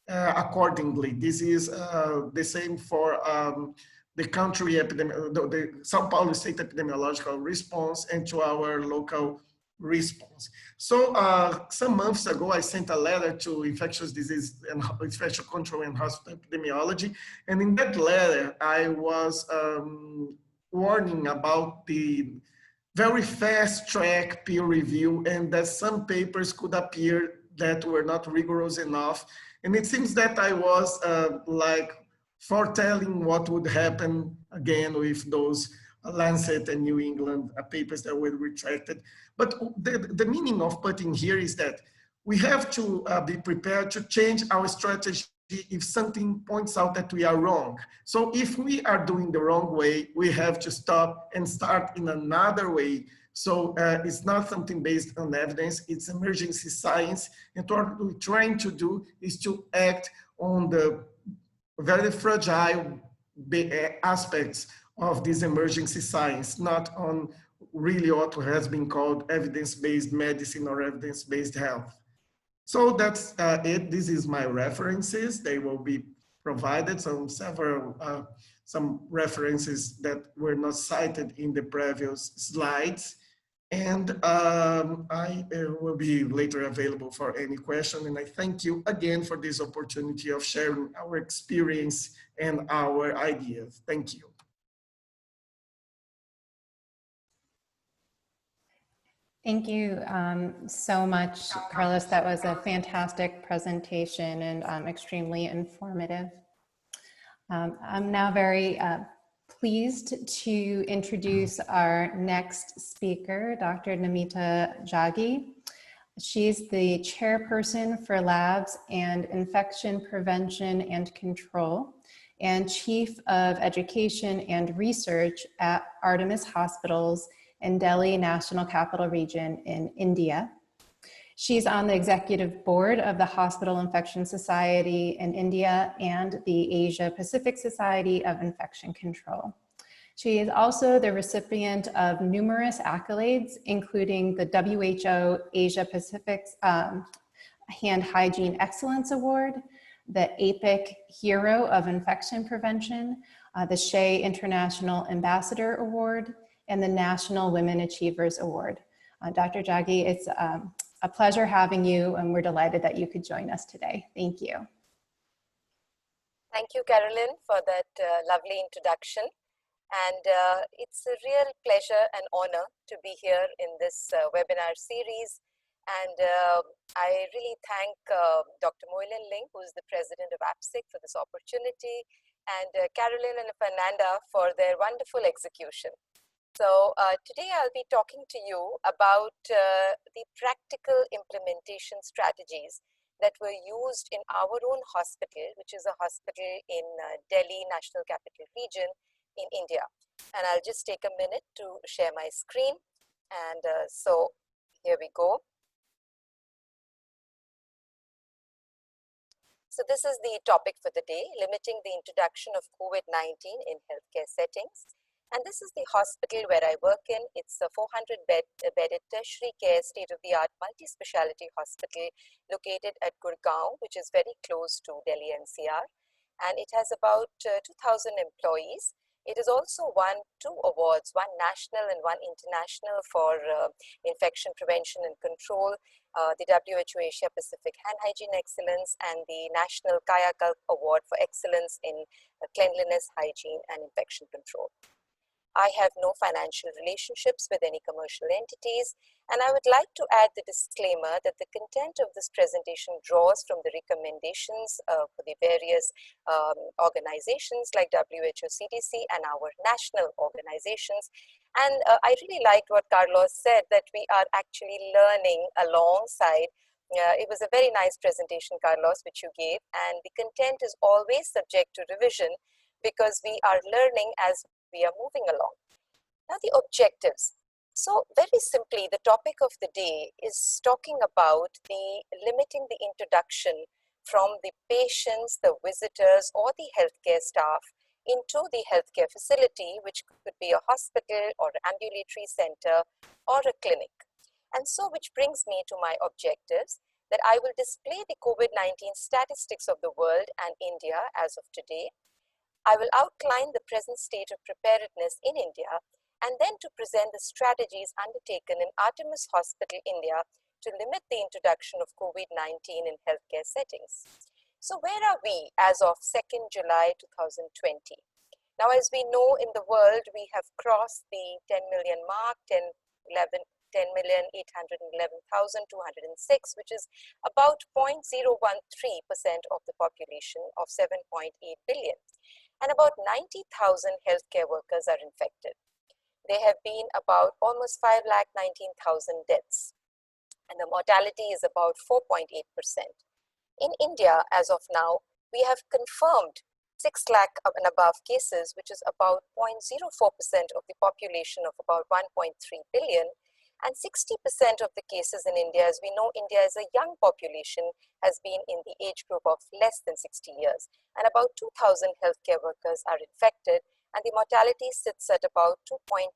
accordingly. This is the same for the country the São Paulo state epidemiological response and to our local response. So some months ago, I sent a letter to infectious disease and infection control and hospital epidemiology. And in that letter, I was warning about the very fast track peer review and that some papers could appear that were not rigorous enough. And it seems that I was like foretelling what would happen again with those Lancet and New England papers that were retracted. But the meaning of putting here is that we have to be prepared to change our strategy if something points out that we are wrong. So if we are doing the wrong way, we have to stop and start in another way. So it's not something based on evidence, it's emergency science. And what we're trying to do is to act on the very fragile aspects of this emergency science, not on really what has been called evidence-based medicine or evidence-based health. So that's it. This is my references. They will be provided, some references that were not cited in the previous slides. And I will be later available for any question. And I thank you again for this opportunity of sharing our experience and our ideas. Thank you. Thank you so much, Carlos. That was a fantastic presentation and extremely informative. I'm now very pleased to introduce our next speaker, Dr. Namita Jaggi. She's the chairperson for Labs and Infection Prevention and Control and Chief of Education and Research at Artemis Hospitals in Delhi National Capital Region in India. She's on the executive board of the Hospital Infection Society in India and the Asia Pacific Society of Infection Control. She is also the recipient of numerous accolades, including the WHO Asia Pacific Hand Hygiene Excellence Award, the APIC Hero of Infection Prevention, the Shea International Ambassador Award, and the National Women Achievers Award. Dr. Jaggi, it's a pleasure having you, and we're delighted that you could join us today. Thank you. Thank you, Carolyn, for that lovely introduction. And it's a real pleasure and honor to be here in this webinar series. And I really thank Dr. Moylan Ling, who is the president of APSIC, for this opportunity, and Carolyn and Fernanda for their wonderful execution. So today I'll be talking to you about the practical implementation strategies that were used in our own hospital, which is a hospital in Delhi National Capital Region in India. And I'll just take a minute to share my screen. And so here we go. So this is the topic for the day, limiting the introduction of COVID-19 in healthcare settings. And this is the hospital where I work in. It's a 400-bedded tertiary care state-of-the-art multi-speciality hospital located at Gurgaon, which is very close to Delhi NCR. And it has about 2,000 employees. It has also won 2 awards, one national and one international for infection prevention and control, the WHO Asia Pacific Hand Hygiene Excellence, and the National Kayakalp Award for Excellence in Cleanliness, Hygiene, and Infection Control. I have no financial relationships with any commercial entities, and I would like to add the disclaimer that the content of this presentation draws from the recommendations for the various organizations like WHO, CDC, and our national organizations. And I really liked what Carlos said, that we are actually learning alongside. It was a very nice presentation, Carlos, which you gave, and the content is always subject to revision because we are learning as we are moving along. Now the objectives. So very simply, the topic of the day is talking about the limiting the introduction from the patients, the visitors, or the healthcare staff into the healthcare facility, which could be a hospital or ambulatory center or a clinic. And so which brings me to my objectives, that I will display the COVID-19 statistics of the world and India as of today. I will outline the present state of preparedness in India, and then to present the strategies undertaken in Artemis Hospital, India, to limit the introduction of COVID-19 in healthcare settings. So where are we as of 2nd July 2020? Now, as we know, in the world, we have crossed the 10 million mark, 10,811,206, which is about 0.013% of the population of 7.8 billion. And about 90,000 healthcare workers are infected. There have been about almost 5,19,000 deaths, and the mortality is about 4.8%. In India, as of now, we have confirmed 6 lakh and above cases, which is about 0.04% of the population of about 1.3 billion. And 60% of the cases in India, as we know, India is a young population, has been in the age group of less than 60 years. And about 2,000 healthcare workers are infected, and the mortality sits at about 2.95%.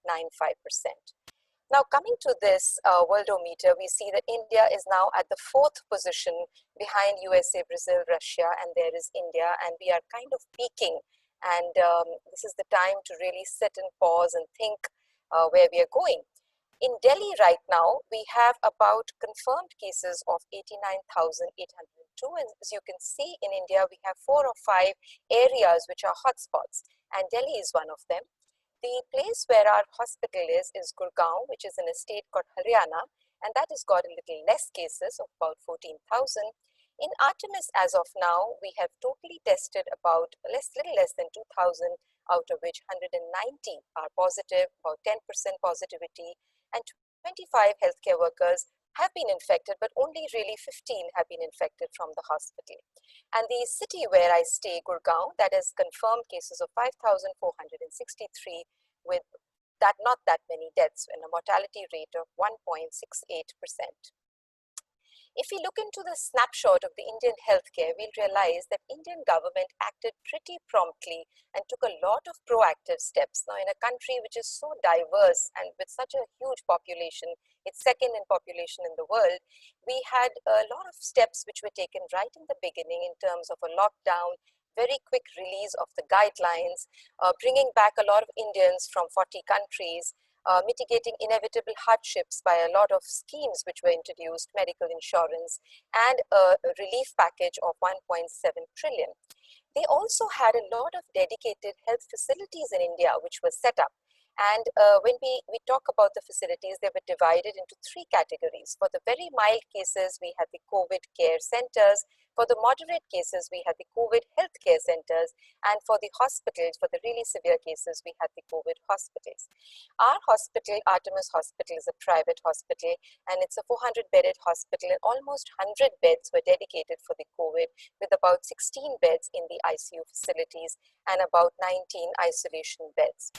Now, coming to this worldometer, we see that India is now at the 4th position behind USA, Brazil, Russia, and there is India, and we are kind of peaking. And this is the time to really sit and pause and think where we are going. In Delhi right now, we have about confirmed cases of 89,802. And as you can see, in India, we have 4 or 5 areas which are hotspots, and Delhi is one of them. The place where our hospital is Gurgaon, which is in a state called Haryana, and that has got a little less cases of about 14,000. In Artemis, as of now, we have totally tested about little less than 2,000, out of which 190 are positive, about 10% positivity, and 25 healthcare workers have been infected, but only really 15 have been infected from the hospital. And the city where I stay, Gurgaon, that has confirmed cases of 5,463 with not that many deaths and a mortality rate of 1.68%. If we look into the snapshot of the Indian healthcare, we'll realize that Indian government acted pretty promptly and took a lot of proactive steps. Now, in a country which is so diverse and with such a huge population, it's second in population in the world, we had a lot of steps which were taken right in the beginning in terms of a lockdown, very quick release of the guidelines, bringing back a lot of Indians from 40 countries, mitigating inevitable hardships by a lot of schemes which were introduced, medical insurance, and a relief package of 1.7 trillion. They also had a lot of dedicated health facilities in India which were set up. And when we talk about the facilities, they were divided into 3 categories. For the very mild cases, we had the COVID care centers. For the moderate cases, we had the COVID healthcare centers, and for the hospitals, for the really severe cases, we had the COVID hospitals. Our hospital, Artemis Hospital, is a private hospital, and it's a 400-bedded hospital, and almost 100 beds were dedicated for the COVID, with about 16 beds in the ICU facilities and about 19 isolation beds.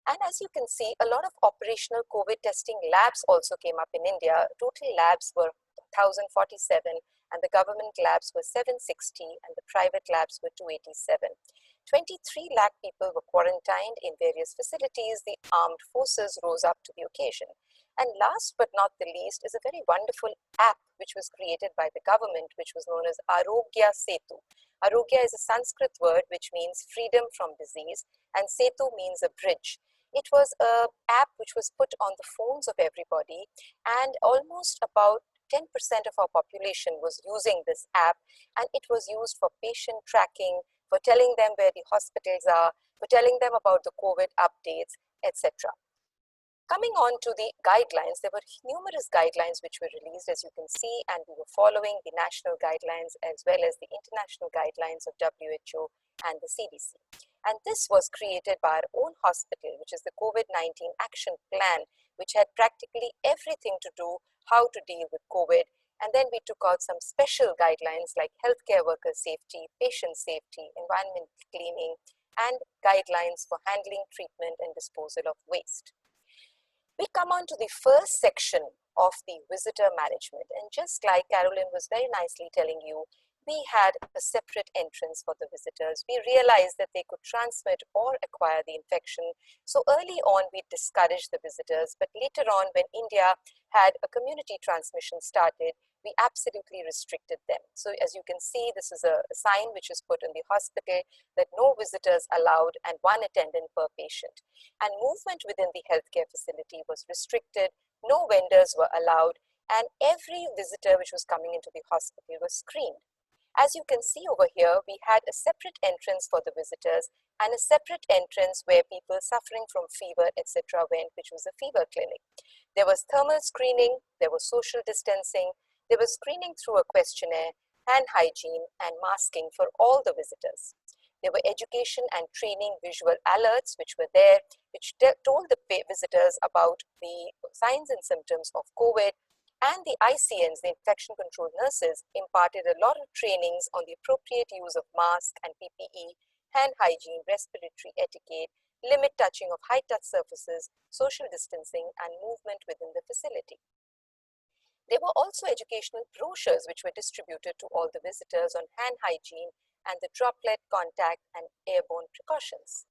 And as you can see, a lot of operational COVID testing labs also came up in India. Total labs were 1,047, and the government labs were 760, and the private labs were 287. 23 lakh people were quarantined in various facilities. The armed forces rose up to the occasion. And last but not the least is a very wonderful app which was created by the government, which was known as Arogya Setu. Arogya is a Sanskrit word which means freedom from disease, and Setu means a bridge. It was an app which was put on the phones of everybody, and almost about 10% of our population was using this app, and it was used for patient tracking, for telling them where the hospitals are, for telling them about the COVID updates, etc. Coming on to the guidelines, there were numerous guidelines which were released, as you can see, and we were following the national guidelines as well as the international guidelines of WHO and the CDC. And this was created by our own hospital, which is the COVID-19 Action Plan, which had practically everything to do how to deal with COVID. And then we took out some special guidelines like healthcare worker safety, patient safety, environmental cleaning, and guidelines for handling, treatment, and disposal of waste. We come on to the first section of the visitor management, and just like Carolyn was very nicely telling you, we had a separate entrance for the visitors. We realized that they could transmit or acquire the infection. So early on, we discouraged the visitors, but later on, when India had a community transmission started, we absolutely restricted them. So as you can see, this is a sign which is put in the hospital that no visitors allowed and one attendant per patient. And movement within the healthcare facility was restricted, no vendors were allowed, and every visitor which was coming into the hospital was screened. As you can see over here, we had a separate entrance for the visitors and a separate entrance where people suffering from fever, etc. went, which was a fever clinic. There was thermal screening, there was social distancing, there was screening through a questionnaire, hand hygiene, and masking for all the visitors. There were education and training visual alerts which were there, which told the visitors about the signs and symptoms of COVID, and the ICNs, the infection control nurses, imparted a lot of trainings on the appropriate use of mask and PPE, hand hygiene, respiratory etiquette, limit touching of high-touch surfaces, social distancing, and movement within the facility. There were also educational brochures which were distributed to all the visitors on hand hygiene and the droplet, contact, and airborne precautions.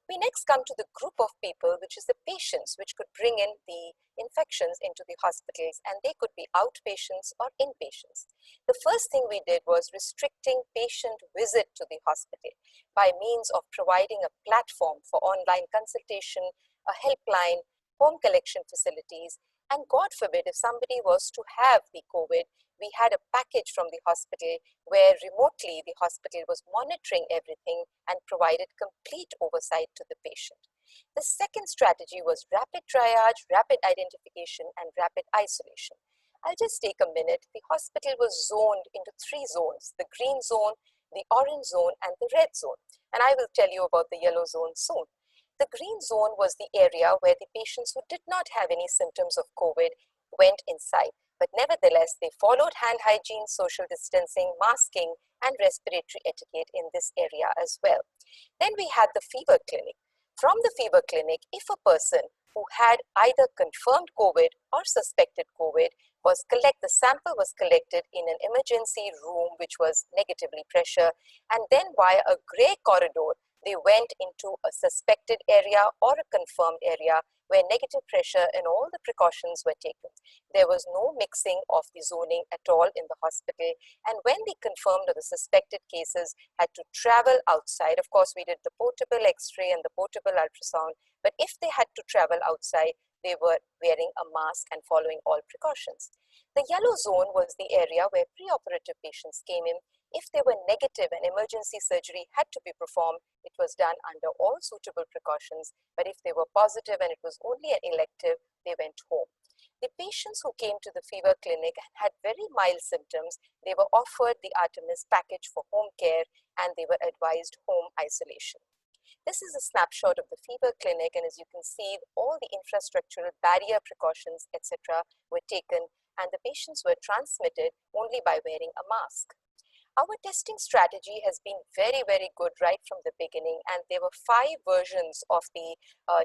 We next come to the group of people, which is the patients, which could bring in the infections into the hospitals, and they could be outpatients or inpatients. The first thing we did was restricting patient visit to the hospital by means of providing a platform for online consultation, a helpline, home collection facilities, and God forbid, if somebody was to have the COVID, we had a package from the hospital where remotely the hospital was monitoring everything and provided complete oversight to the patient. The second strategy was rapid triage, rapid identification, and rapid isolation. I'll just take a minute. The hospital was zoned into 3 zones, the green zone, the orange zone, and the red zone. And I will tell you about the yellow zone soon. The green zone was the area where the patients who did not have any symptoms of COVID went inside. But nevertheless, they followed hand hygiene, social distancing, masking, and respiratory etiquette in this area as well. Then we had the fever clinic. From the fever clinic, if a person who had either confirmed COVID or suspected COVID the sample was collected in an emergency room which was negatively pressured, and then via a gray corridor, they went into a suspected area or a confirmed area where negative pressure and all the precautions were taken. There was no mixing of the zoning at all in the hospital, and when the confirmed or the suspected cases had to travel outside, of course we did the portable x-ray and the portable ultrasound, but if they had to travel outside, they were wearing a mask and following all precautions. The yellow zone was the area where preoperative patients came in. If they were negative and emergency surgery had to be performed, it was done under all suitable precautions. But if they were positive and it was only an elective, they went home. The patients who came to the fever clinic had very mild symptoms. They were offered the Artemis package for home care and they were advised home isolation. This is a snapshot of the fever clinic, and as you can see, all the infrastructural barrier precautions, etc., were taken, and the patients were transmitted only by wearing a mask. Our testing strategy has been very, very good right from the beginning, and there were 5 versions of the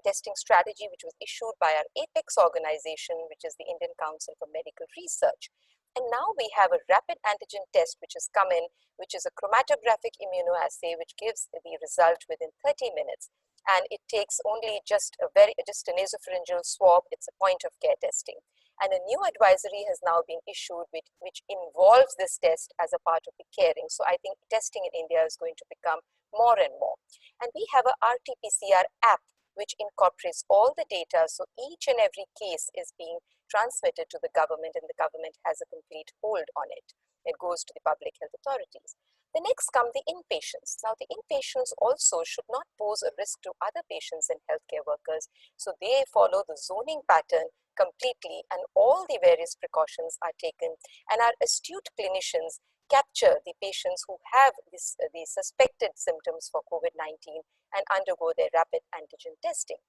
testing strategy which was issued by our APEX organization, which is the Indian Council for Medical Research. And now we have a rapid antigen test which has come in, which is a chromatographic immunoassay which gives the result within 30 minutes. And it takes only just a nasopharyngeal swab. It's a point of care testing. And a new advisory has now been issued which involves this test as a part of the caring. So I think testing in India is going to become more and more. And we have a RT-PCR app which incorporates all the data. So each and every case is being transmitted to the government, and the government has a complete hold on it. It goes to the public health authorities. The next come the inpatients. Now the inpatients also should not pose a risk to other patients and healthcare workers. So they follow the zoning pattern completely, and all the various precautions are taken, and our astute clinicians capture the patients who have the suspected symptoms for COVID-19 and undergo their rapid antigen testing.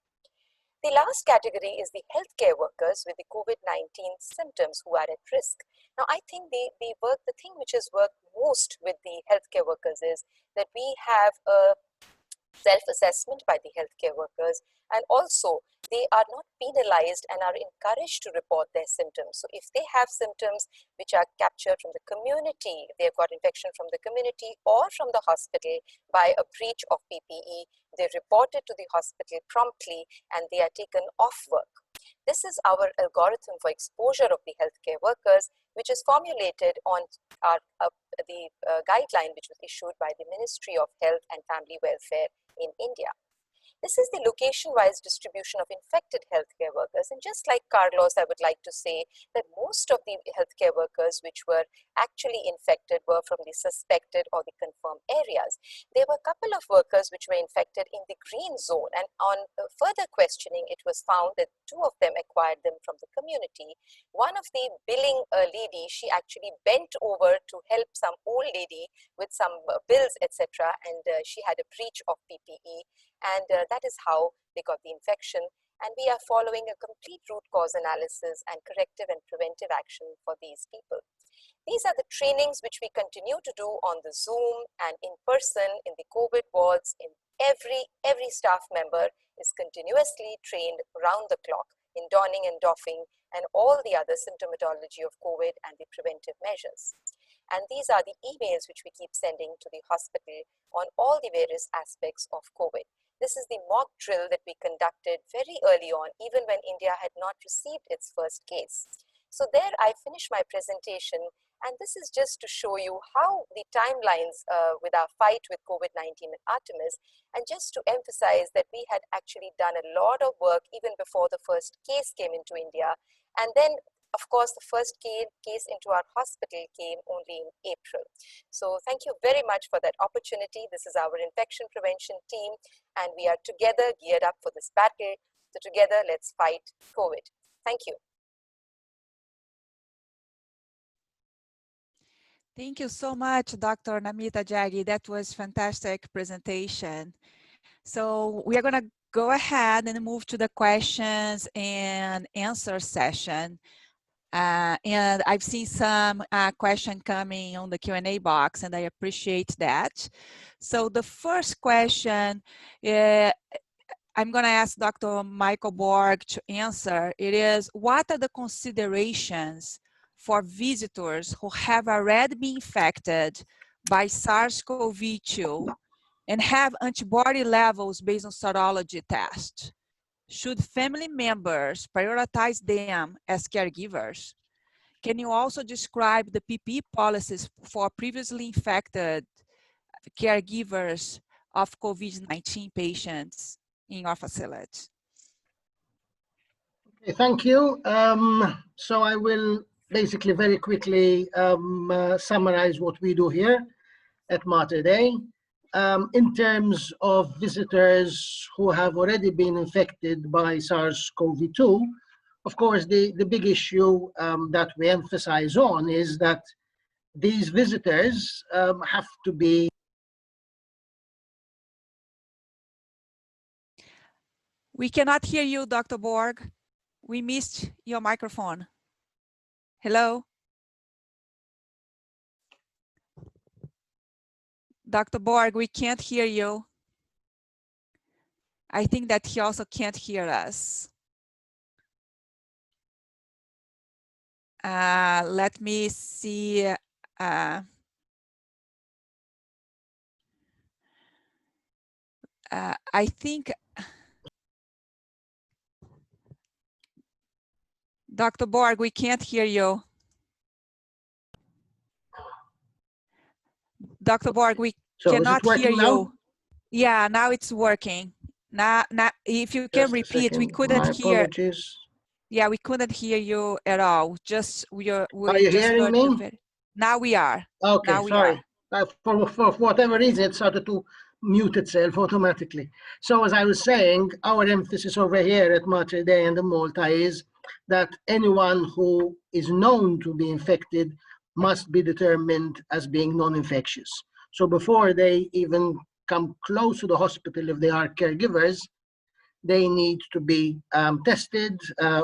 The last category is the healthcare workers with the COVID-19 symptoms who are at risk. Now, I think the thing which has worked most with the healthcare workers is that we have a self-assessment by the healthcare workers, and also they are not penalized and are encouraged to report their symptoms. So if they have symptoms which are captured from the community, they've got infection from the community or from the hospital by a breach of PPE, they report it to the hospital promptly and they are taken off work. This is our algorithm for exposure of the healthcare workers, which is formulated on the guideline which was issued by the Ministry of Health and Family Welfare in India. This is the location-wise distribution of infected healthcare workers. And just like Carlos, I would like to say that most of the healthcare workers which were actually infected were from the suspected or the confirmed areas. There were a couple of workers which were infected in the green zone, and on further questioning, it was found that 2 of them acquired them from the community. One of the billing lady, she actually bent over to help some old lady with some bills, etc., and she had a breach of PPE. And that is how they got the infection. And we are following a complete root cause analysis and corrective and preventive action for these people. These are the trainings which we continue to do on the Zoom and in person in the COVID wards. In every staff member is continuously trained round the clock in donning and doffing and all the other symptomatology of COVID and the preventive measures. And these are the emails which we keep sending to the hospital on all the various aspects of COVID. This is the mock drill that we conducted very early on, even when India had not received its first case. So there I finish my presentation, and this is just to show you how the timelines with our fight with COVID-19 and Artemis, and just to emphasize that we had actually done a lot of work even before the first case came into India. And then, of course, the first case into our hospital came only in April. So thank you very much for that opportunity. This is our infection prevention team, and we are together geared up for this battle. So together, let's fight COVID. Thank you. Thank you so much, Dr. Namita Jaggi. That was fantastic presentation. So we are going to go ahead and move to the questions and answer session. And I've seen some question coming on the Q&A box, and I appreciate that. So the first question, I'm going to ask Dr. Michael Borg to answer. It is, what are the considerations for visitors who have already been infected by SARS-CoV-2 and have antibody levels based on serology test? Should family members prioritize them as caregivers? Can you also describe the PPE policies for previously infected caregivers of COVID-19 patients in your facility? Okay, thank you. So I will basically very quickly summarize what we do here at Mater Dei. In terms of visitors who have already been infected by SARS-CoV-2, of course, the big issue that we emphasize on is that these visitors have to be. We cannot hear you, Dr. Borg. We missed your microphone. Hello? Dr. Borg, we can't hear you. I think that he also can't hear us. Let me see. I think, Dr. Borg, we can't hear you. Dr. Borg, we cannot hear you. Now? Yeah, now it's working. Now, if you can repeat, we couldn't hear. Apologies. Yeah, we couldn't hear you at all. Just we Are you just hearing me? Now we are. Okay, now we sorry. are. For whatever reason, it started to mute itself automatically. So as I was saying, our emphasis over here at Mater Dei and the Malta is that anyone who is known to be infected must be determined as being non-infectious. So before they even come close to the hospital, if they are caregivers, they need to be tested.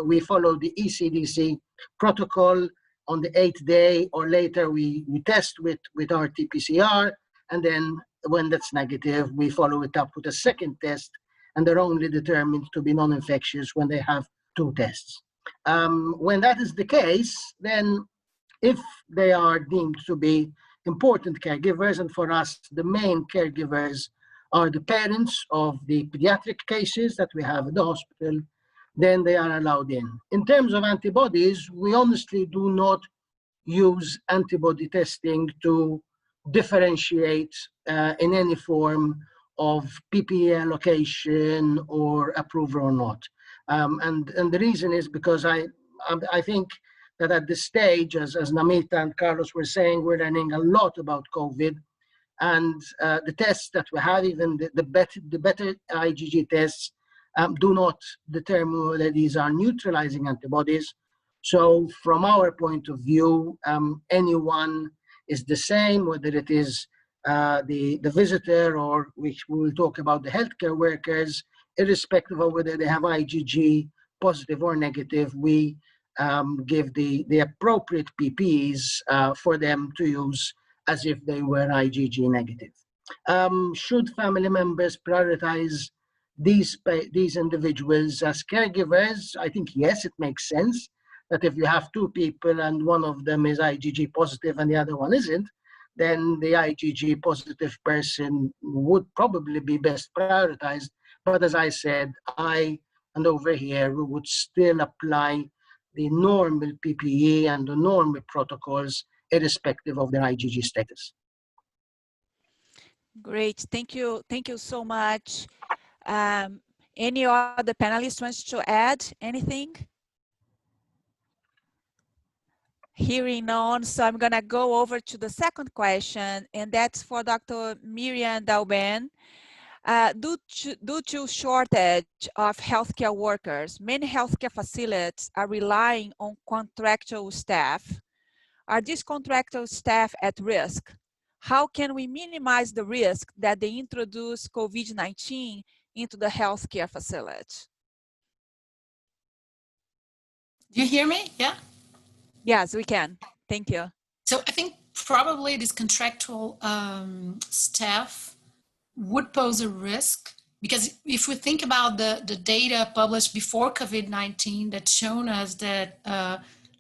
We follow the ECDC protocol. On the 8th day or later, we test with RT-PCR, and then when that's negative, we follow it up with a second test, and they're only determined to be non-infectious when they have 2 tests. When that is the case, then if they are deemed to be important caregivers, and for us, the main caregivers are the parents of the pediatric cases that we have at the hospital, then they are allowed in. In terms of antibodies, we honestly do not use antibody testing to differentiate in any form of PPE allocation or approval or not. And the reason is because I think that at this stage, as Namita and Carlos were saying, we're learning a lot about COVID. And the tests that we have, even the better IgG tests, do not determine whether these are neutralizing antibodies. So from our point of view, anyone is the same, whether it is the visitor or which we will talk about the healthcare workers, irrespective of whether they have IgG positive or negative, we give the appropriate PPEs for them to use as if they were IgG negative. Should family members prioritize these individuals as caregivers? I think yes, it makes sense that if you have 2 people and one of them is IgG positive and the other one isn't, then the IgG positive person would probably be best prioritized. But as I said, and over here, we would still apply the normal PPE and the normal protocols irrespective of their IgG status. Great, thank you so much. Any other panelists wants to add anything? Hearing none, so I'm gonna go over to the second question, and that's for Dr. Miriam Dalben. Due to shortage of healthcare workers, many healthcare facilities are relying on contractual staff. Are these contractual staff at risk? How can we minimize the risk that they introduce COVID-19 into the healthcare facility? Do you hear me? Yeah? Yes, we can. Thank you. So I think probably this contractual staff would pose a risk, because if we think about the data published before COVID-19 that's shown us that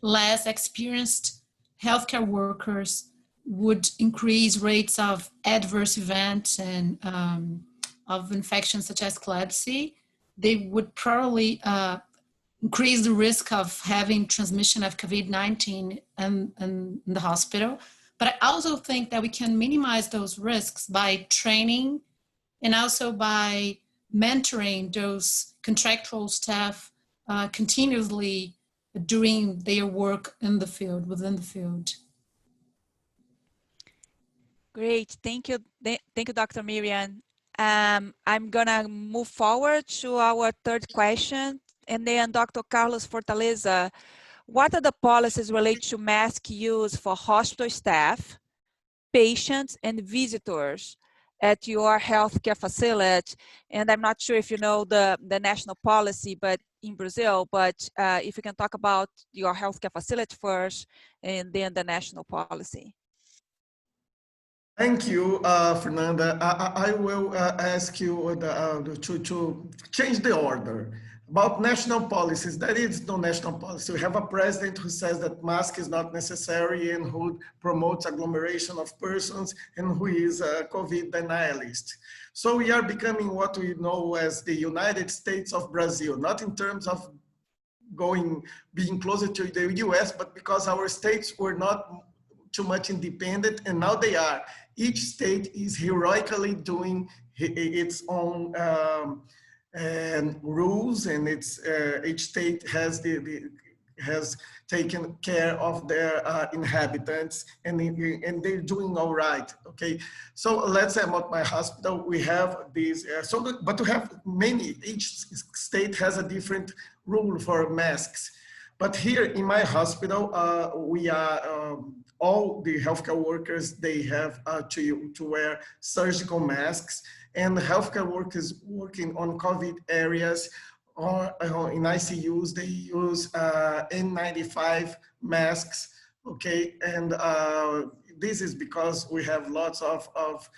less experienced healthcare workers would increase rates of adverse events and of infections such as clepsy, they would probably increase the risk of having transmission of COVID-19 in the hospital. But I also think that we can minimize those risks by training and also by mentoring those contractual staff continuously doing their work in the field, within the field. Great, thank you, Dr. Miriam. I'm gonna move forward to our third question, and then Dr. Carlos Fortaleza, what are the policies related to mask use for hospital staff, patients, and visitors at your healthcare facility? And I'm not sure if you know the national policy, but in Brazil, but if you can talk about your healthcare facility first and then the national policy. Thank you, Fernanda. I will ask you to change the order. About national policies, there is no national policy. We have a president who says that mask is not necessary and who promotes agglomeration of persons and who is a COVID denialist. So we are becoming what we know as the United States of Brazil, not in terms of being closer to the US, but because our states were not too much independent, and now they are. Each state is heroically doing its own rules, and each state has has taken care of their inhabitants, and they're doing all right. Okay, so let's say about my hospital, we have these. But we have many. Each state has a different rule for masks. But here in my hospital, we are all the healthcare workers. They have to wear surgical masks, and the healthcare workers working on COVID areas or in ICUs, they use N95 masks. Okay, and this is because we have lots of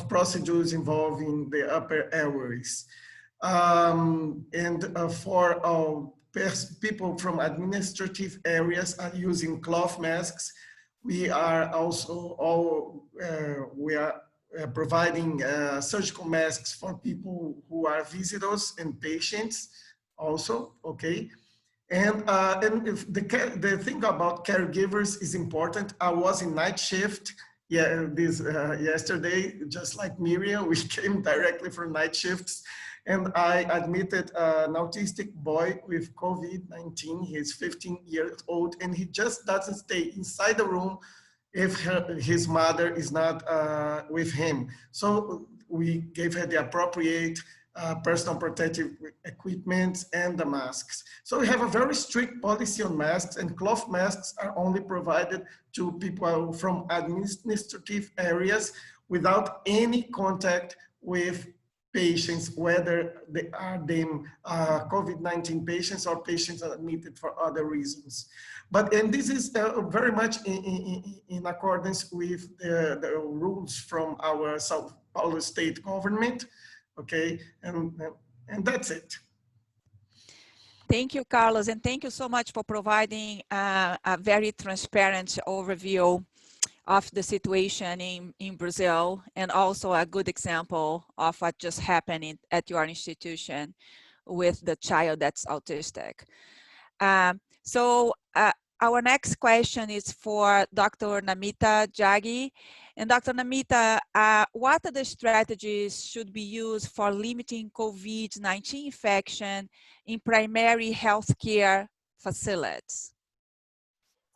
procedures involving the upper airways. For people from administrative areas are using cloth masks. We are also providing surgical masks for people who are visitors and patients also, okay? And if the thing about caregivers is important. I was in night shift yesterday, just like Miriam, we came directly from night shifts. And I admitted an autistic boy with COVID-19. He's 15 years old, and he just doesn't stay inside the room if his mother is not with him. So we gave her the appropriate personal protective equipment and the masks. So we have a very strict policy on masks, and cloth masks are only provided to people from administrative areas without any contact with patients, whether they are COVID-19 patients or patients admitted for other reasons. And this is very much in accordance with the rules from our São Paulo state government. Okay, and that's it. Thank you, Carlos, and thank you so much for providing a very transparent overview of the situation in Brazil, and also a good example of what just happened at your institution with the child that's autistic. Our next question is for Dr. Namita Jaggi. And Dr. Namita, what are the strategies should be used for limiting COVID-19 infection in primary healthcare facilities?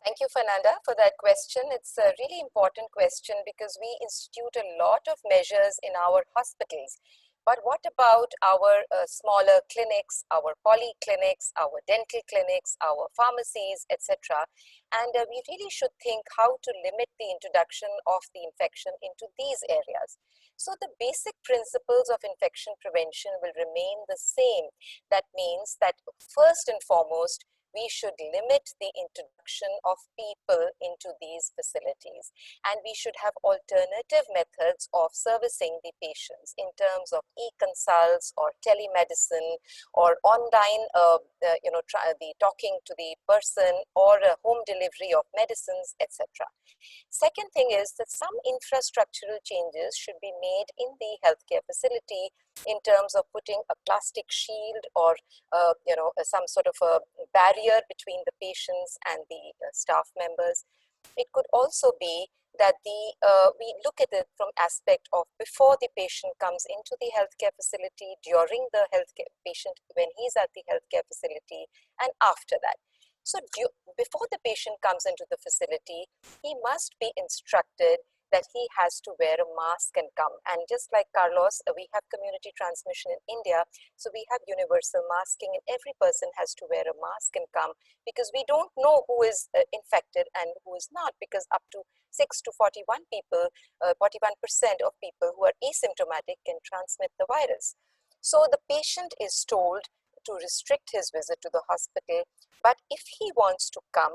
Thank you, Fernanda, for that question. It's a really important question because we institute a lot of measures in our hospitals. But what about our smaller clinics, our polyclinics, our dental clinics, our pharmacies, etc.? And we really should think how to limit the introduction of the infection into these areas. So the basic principles of infection prevention will remain the same. That means that first and foremost, we should limit the introduction of people into these facilities. And we should have alternative methods of servicing the patients in terms of e-consults or telemedicine or online, the talking to the person or home delivery of medicines, etc. Second thing is that some infrastructural changes should be made in the healthcare facility in terms of putting a plastic shield or some sort of a barrier between the patients and the staff members. It could also be that we look at it from aspect of before the patient comes into the healthcare facility, during the healthcare patient when he's at the healthcare facility, and after that. So before the patient comes into the facility, he must be instructed that he has to wear a mask and come. And just like Carlos, we have community transmission in India, so we have universal masking, and every person has to wear a mask and come, because we don't know who is infected and who is not, because up to 6 to 41 people, 41% of people who are asymptomatic can transmit the virus. So the patient is told to restrict his visit to the hospital, but if he wants to come,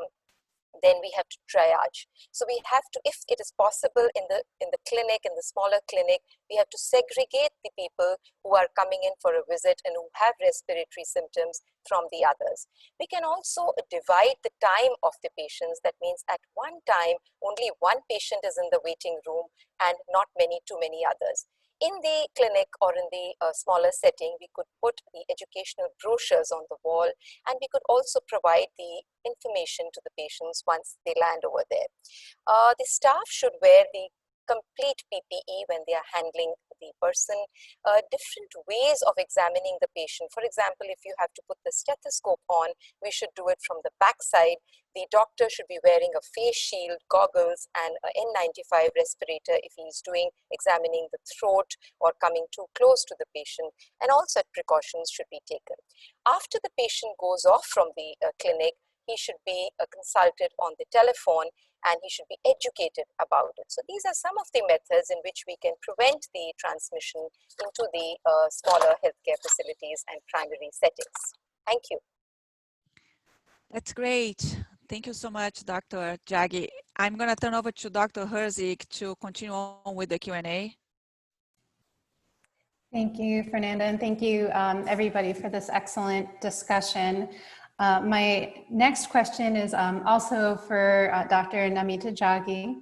then we have to triage. So we have to, if it is possible in the clinic, in the smaller clinic, we have to segregate the people who are coming in for a visit and who have respiratory symptoms from the others. We can also divide the time of the patients. That means at one time, only one patient is in the waiting room and not too many others. In the clinic or in the smaller setting, we could put the educational brochures on the wall, and we could also provide the information to the patients once they land over there. The staff should wear the complete PPE when they are handling the person. Different ways of examining the patient. For example, if you have to put the stethoscope on, we should do it from the back side. The doctor should be wearing a face shield, goggles, and an N95 respirator if he is examining the throat or coming too close to the patient, and all such precautions should be taken. After the patient goes off from the clinic, he should be consulted on the telephone, and he should be educated about it. So these are some of the methods in which we can prevent the transmission into the smaller healthcare facilities and primary settings. Thank you. That's great. Thank you so much, Dr. Jaggi. I'm going to turn over to Dr. Herzig to continue on with the Q&A. Thank you, Fernanda, and thank you everybody for this excellent discussion. My next question is also for Dr. Namita Jaggi.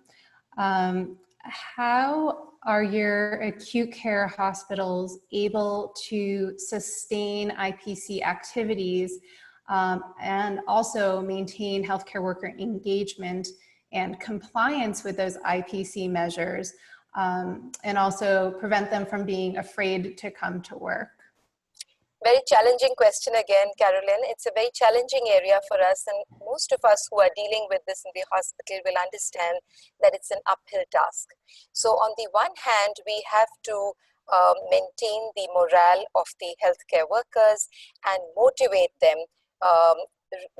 How are your acute care hospitals able to sustain IPC activities and also maintain healthcare worker engagement and compliance with those IPC measures, and also prevent them from being afraid to come to work? Very challenging question again, Carolyn. It's a very challenging area for us, and most of us who are dealing with this in the hospital will understand that it's an uphill task. So on the one hand, we have to maintain the morale of the healthcare workers and motivate them,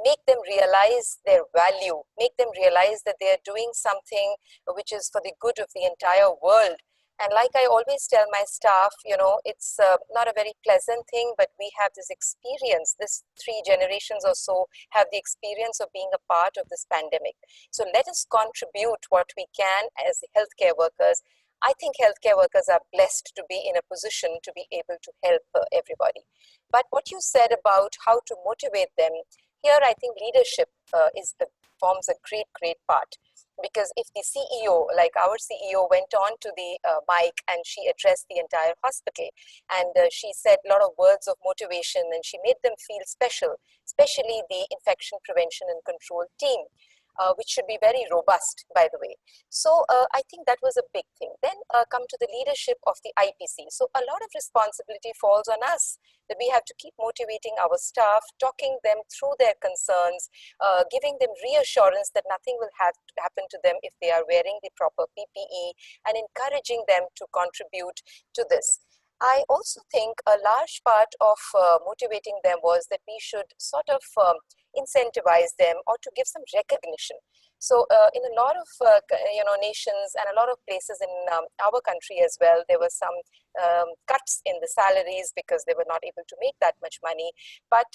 make them realize their value, make them realize that they are doing something which is for the good of the entire world. And like I always tell my staff, you know, it's not a very pleasant thing, but we have this experience, this 3 generations or so have the experience of being a part of this pandemic. So let us contribute what we can as healthcare workers. I think healthcare workers are blessed to be in a position to be able to help everybody. But what you said about how to motivate them, here I think leadership forms a great part. Because if the CEO, like our CEO, went on to the mic and she addressed the entire hospital, and she said a lot of words of motivation, and she made them feel special, especially the infection prevention and control team, which should be very robust, by the way. So I think that was a big thing. Then come to the leadership of the IPC. So a lot of responsibility falls on us, that we have to keep motivating our staff, talking them through their concerns, giving them reassurance that nothing will have to happen to them if they are wearing the proper PPE, and encouraging them to contribute to this. I also think a large part of motivating them was that we should sort of incentivize them or to give some recognition. So in a lot of nations and a lot of places in our country as well, there were some cuts in the salaries because they were not able to make that much money. But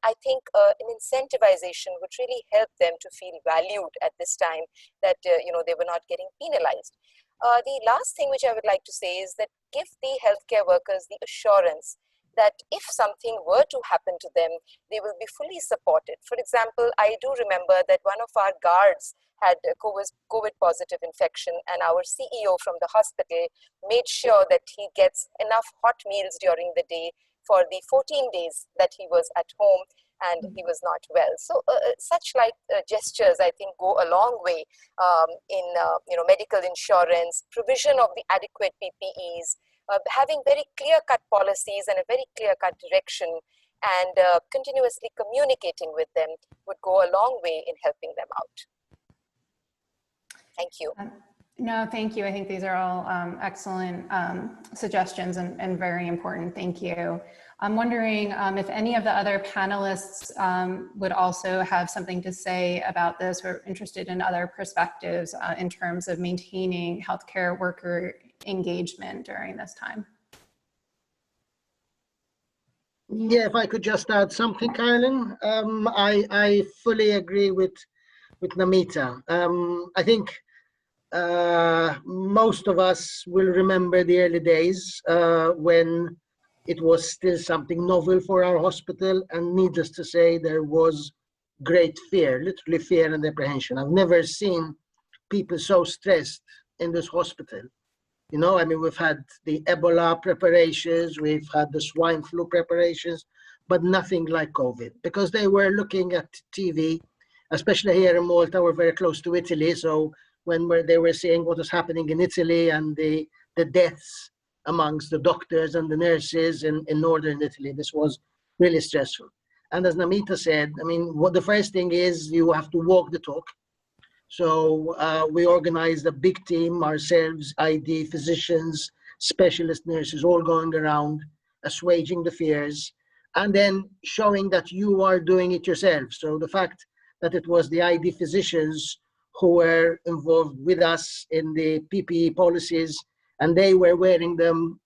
I think an incentivization would really help them to feel valued at this time, that they were not getting penalized. The last thing which I would like to say is that give the healthcare workers the assurance that if something were to happen to them, they will be fully supported. For example, I do remember that one of our guards had a COVID positive infection, and our CEO from the hospital made sure that he gets enough hot meals during the day for the 14 days that he was at home and he was not well. So such gestures, I think, go a long way in medical insurance, provision of the adequate PPEs, having very clear-cut policies and a very clear-cut direction, and continuously communicating with them would go a long way in helping them out. Thank you. No, thank you. I think these are all excellent suggestions and very important. Thank you. I'm wondering if any of the other panelists would also have something to say about this or interested in other perspectives in terms of maintaining healthcare worker engagement during this time. Yeah, if I could just add something, Carolyn. I fully agree with Namita. I think most of us will remember the early days when it was still something novel for our hospital, and needless to say, there was great fear, literally fear and apprehension. I've never seen people so stressed in this hospital. You know, I mean, we've had the Ebola preparations, we've had the swine flu preparations, but nothing like COVID, because they were looking at TV, especially here in Malta. We're very close to Italy, so when they were seeing what was happening in Italy and the deaths amongst the doctors and the nurses in northern Italy, this was really stressful. And as Namita said, I mean, what the first thing is, you have to walk the talk. So we organized a big team ourselves, ID, physicians, specialist nurses, all going around, assuaging the fears, and then showing that you are doing it yourself. So the fact that it was the ID physicians who were involved with us in the PPE policies, and they were wearing them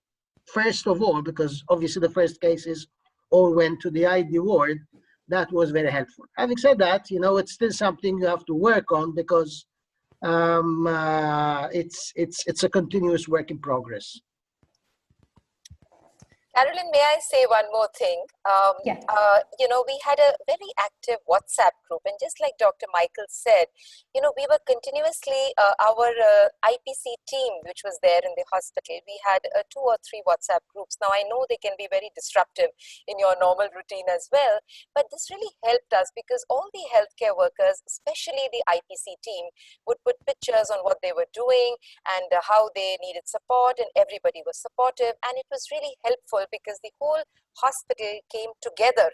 first of all, because obviously the first cases all went to the ID ward. That was very helpful. Having said that, you know, it's still something you have to work on, because it's a continuous work in progress. Carolyn, may I say one more thing? Yeah. You know, we had a very active WhatsApp group, and just like Dr. Michael said, you know, we were continuously, our IPC team, which was there in the hospital, we had 2 or 3 WhatsApp groups. Now, I know they can be very disruptive in your normal routine as well, but this really helped us, because all the healthcare workers, especially the IPC team, would put pictures on what they were doing and how they needed support, and everybody was supportive, and it was really helpful because the whole hospital came together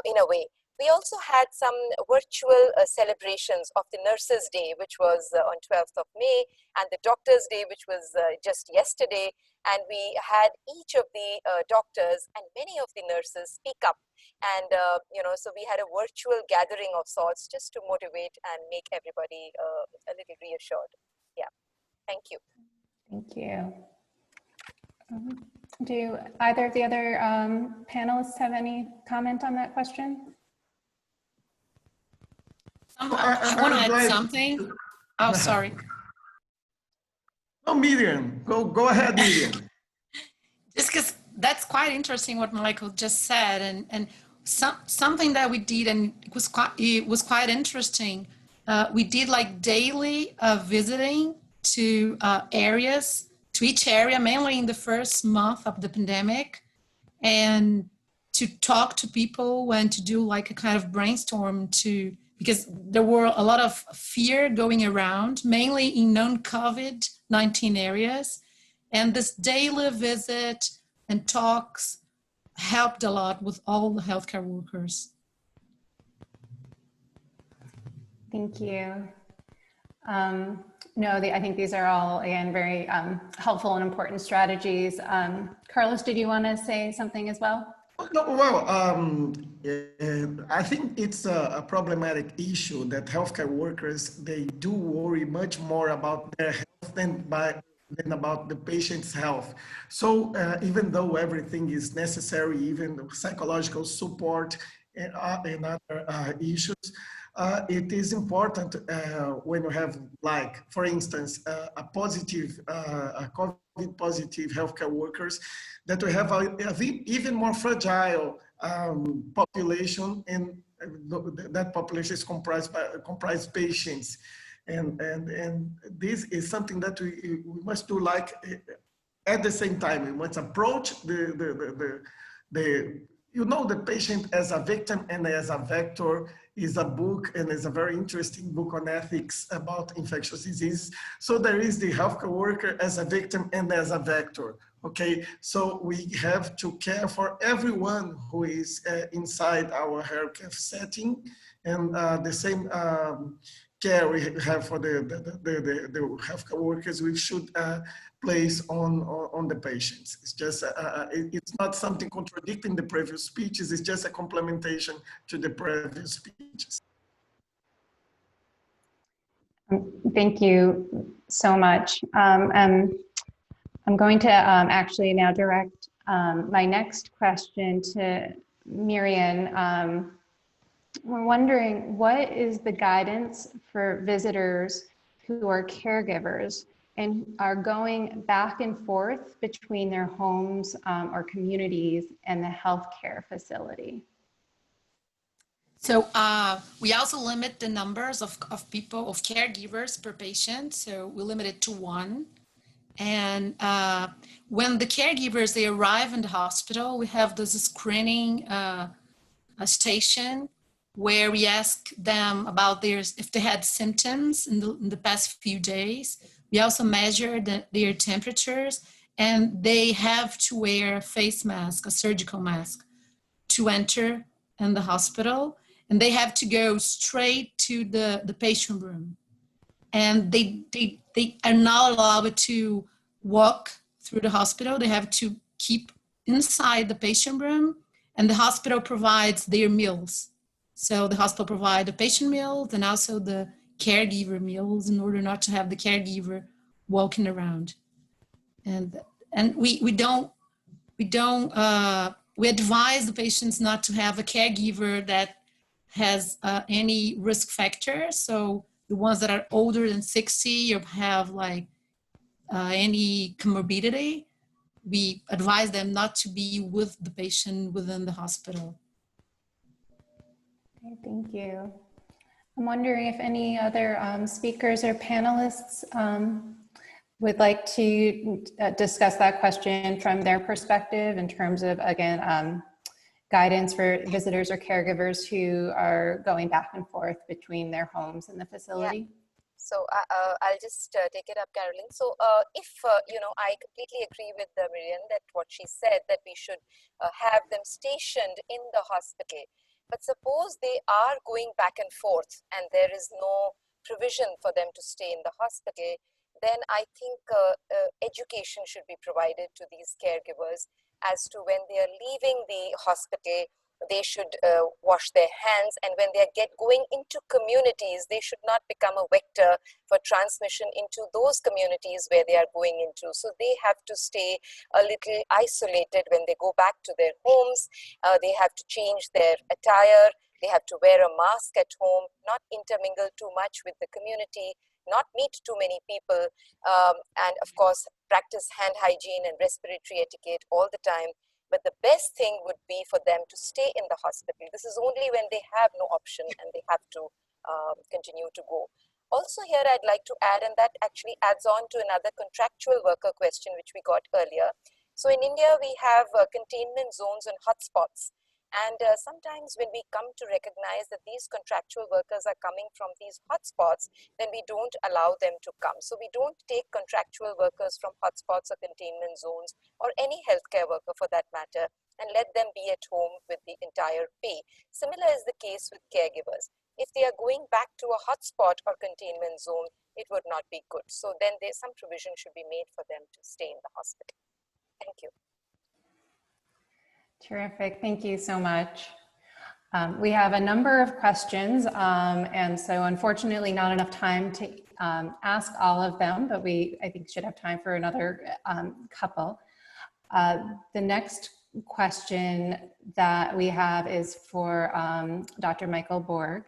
in a way. We also had some virtual celebrations of the Nurses' Day, which was on 12th of May, and the Doctors' Day, which was just yesterday. And we had each of the doctors and many of the nurses speak up. And, you know, so we had a virtual gathering of sorts just to motivate and make everybody a little reassured. Yeah, thank you. Thank you. Do either of the other panelists have any comment on that question? I want to add something. Oh, sorry. No, Miriam, go ahead, Miriam. Just because that's quite interesting what Michael just said, and something that we did, and it was quite interesting. We did like daily visiting to areas, to each area, mainly in the first month of the pandemic, and to talk to people and to do like a kind of brainstorm because there were a lot of fear going around, mainly in non-COVID-19 areas. And this daily visit and talks helped a lot with all the healthcare workers. Thank you. No, I think these are all, again, very helpful and important strategies. Carlos, did you want to say something as well? No, well, I think it's a problematic issue that healthcare workers, they do worry much more about their health than about the patient's health. So even though everything is necessary, even the psychological support and other issues, it is important when you have, like, for instance, a COVID positive healthcare workers, that we have a even more fragile population, and that population is comprised patients. And this is something that we must do, like, at the same time. We must approach the patient as a victim and as a vector. Is a book, and is a very interesting book on ethics about infectious disease. So there is the healthcare worker as a victim and as a vector. Okay, so we have to care for everyone who is inside our healthcare setting, and the same care we have for the healthcare workers, we should place on the patients. It's just, it's not something contradicting the previous speeches, it's just a complementation to the previous speeches. Thank you so much. I'm going to actually now direct my next question to Miriam. We're wondering, what is the guidance for visitors who are caregivers and are going back and forth between their homes or communities and the healthcare facility? So we also limit the numbers of people, of caregivers per patient. So we limit it to 1. And when the caregivers, they arrive in the hospital, we have this screening station where we ask them about if they had symptoms in the past few days. We also measure their temperatures, and they have to wear a face mask, a surgical mask, to enter in the hospital. And they have to go straight to the patient room. And they are not allowed to walk through the hospital. They have to keep inside the patient room, and the hospital provides their meals. So the hospital provides the patient meals and also the caregiver meals in order not to have the caregiver walking around. And we advise the patients not to have a caregiver that has any risk factor. So the ones that are older than 60 or have like any comorbidity, we advise them not to be with the patient within the hospital. Okay, thank you. I'm wondering if any other speakers or panelists would like to discuss that question from their perspective in terms of, again, guidance for visitors or caregivers who are going back and forth between their homes and the facility. Yeah. So I'll just take it up, Carolyn. So if, I completely agree with Miriam that what she said, that we should have them stationed in the hospital. But suppose they are going back and forth and there is no provision for them to stay in the hospital, then I think education should be provided to these caregivers as to when they are leaving the hospital, they should wash their hands, and when they are going into communities, they should not become a vector for transmission into those communities where they are going into. So they have to stay a little isolated when they go back to their homes. They have to change their attire. They have to wear a mask at home, not intermingle too much with the community, not meet too many people, and of course, practice hand hygiene and respiratory etiquette all the time. But the best thing would be for them to stay in the hospital. This is only when they have no option and they have to continue to go. Also here, I'd like to add, and that actually adds on to another contractual worker question, which we got earlier. So in India, we have containment zones and hotspots. And sometimes when we come to recognize that these contractual workers are coming from these hotspots, then we don't allow them to come. So we don't take contractual workers from hotspots or containment zones, or any healthcare worker for that matter, and let them be at home with the entire pay. Similar is the case with caregivers. If they are going back to a hotspot or containment zone, it would not be good. So then some provision should be made for them to stay in the hospital. Thank you. Terrific, thank you so much. We have a number of questions, and so unfortunately not enough time to ask all of them, but I think should have time for another couple. The next question that we have is for Dr. Michael Borg,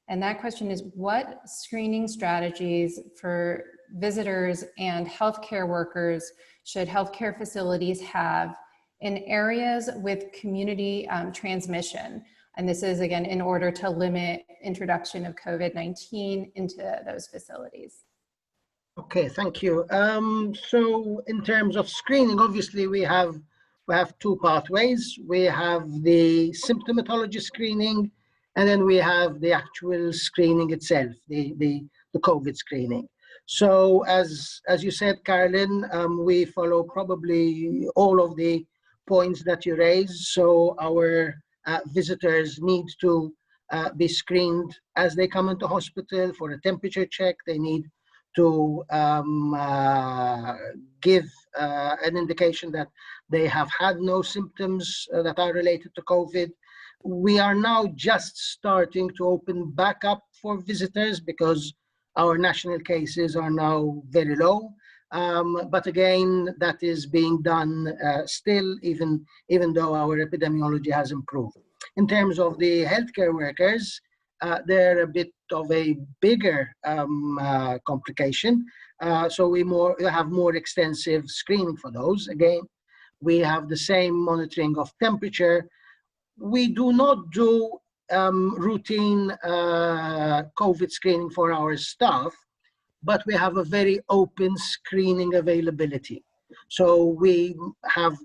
and that question is, what screening strategies for visitors and healthcare workers should healthcare facilities have in areas with community transmission? And this is, again, in order to limit introduction of COVID-19 into those facilities. Okay, thank you. So in terms of screening, obviously we have two pathways. We have the symptomatology screening, and then we have the actual screening itself, the COVID screening. So as you said, Carolyn, we follow probably all of the points that you raised. So our visitors need to be screened as they come into hospital for a temperature check. They need to give an indication that they have had no symptoms that are related to COVID. We are now just starting to open back up for visitors because our national cases are now very low. But again, that is being done still, even though our epidemiology has improved. In terms of the healthcare workers, they're a bit of a bigger complication. So we have more extensive screening for those. Again, we have the same monitoring of temperature. We do not do routine COVID screening for our staff, but we have a very open screening availability. So we have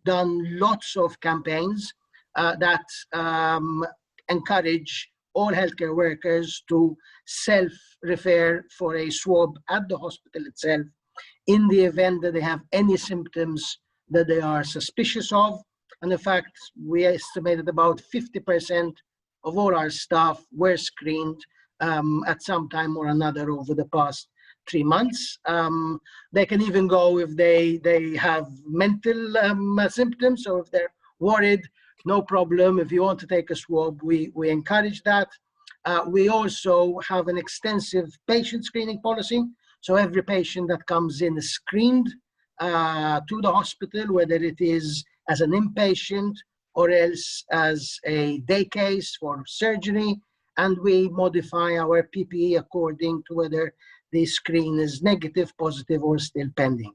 done lots of campaigns that encourage all healthcare workers to self-refer for a swab at the hospital itself in the event that they have any symptoms that they are suspicious of. And in fact, we estimated about 50% of all our staff were screened at some time or another over the past 3 months. They can even go if they have mental symptoms, so if they're worried, no problem. If you want to take a swab, we encourage that. We also have an extensive patient screening policy. So every patient that comes in is screened to the hospital, whether it is as an inpatient or else as a day case for surgery. And we modify our PPE according to whether the screen is negative, positive, or still pending.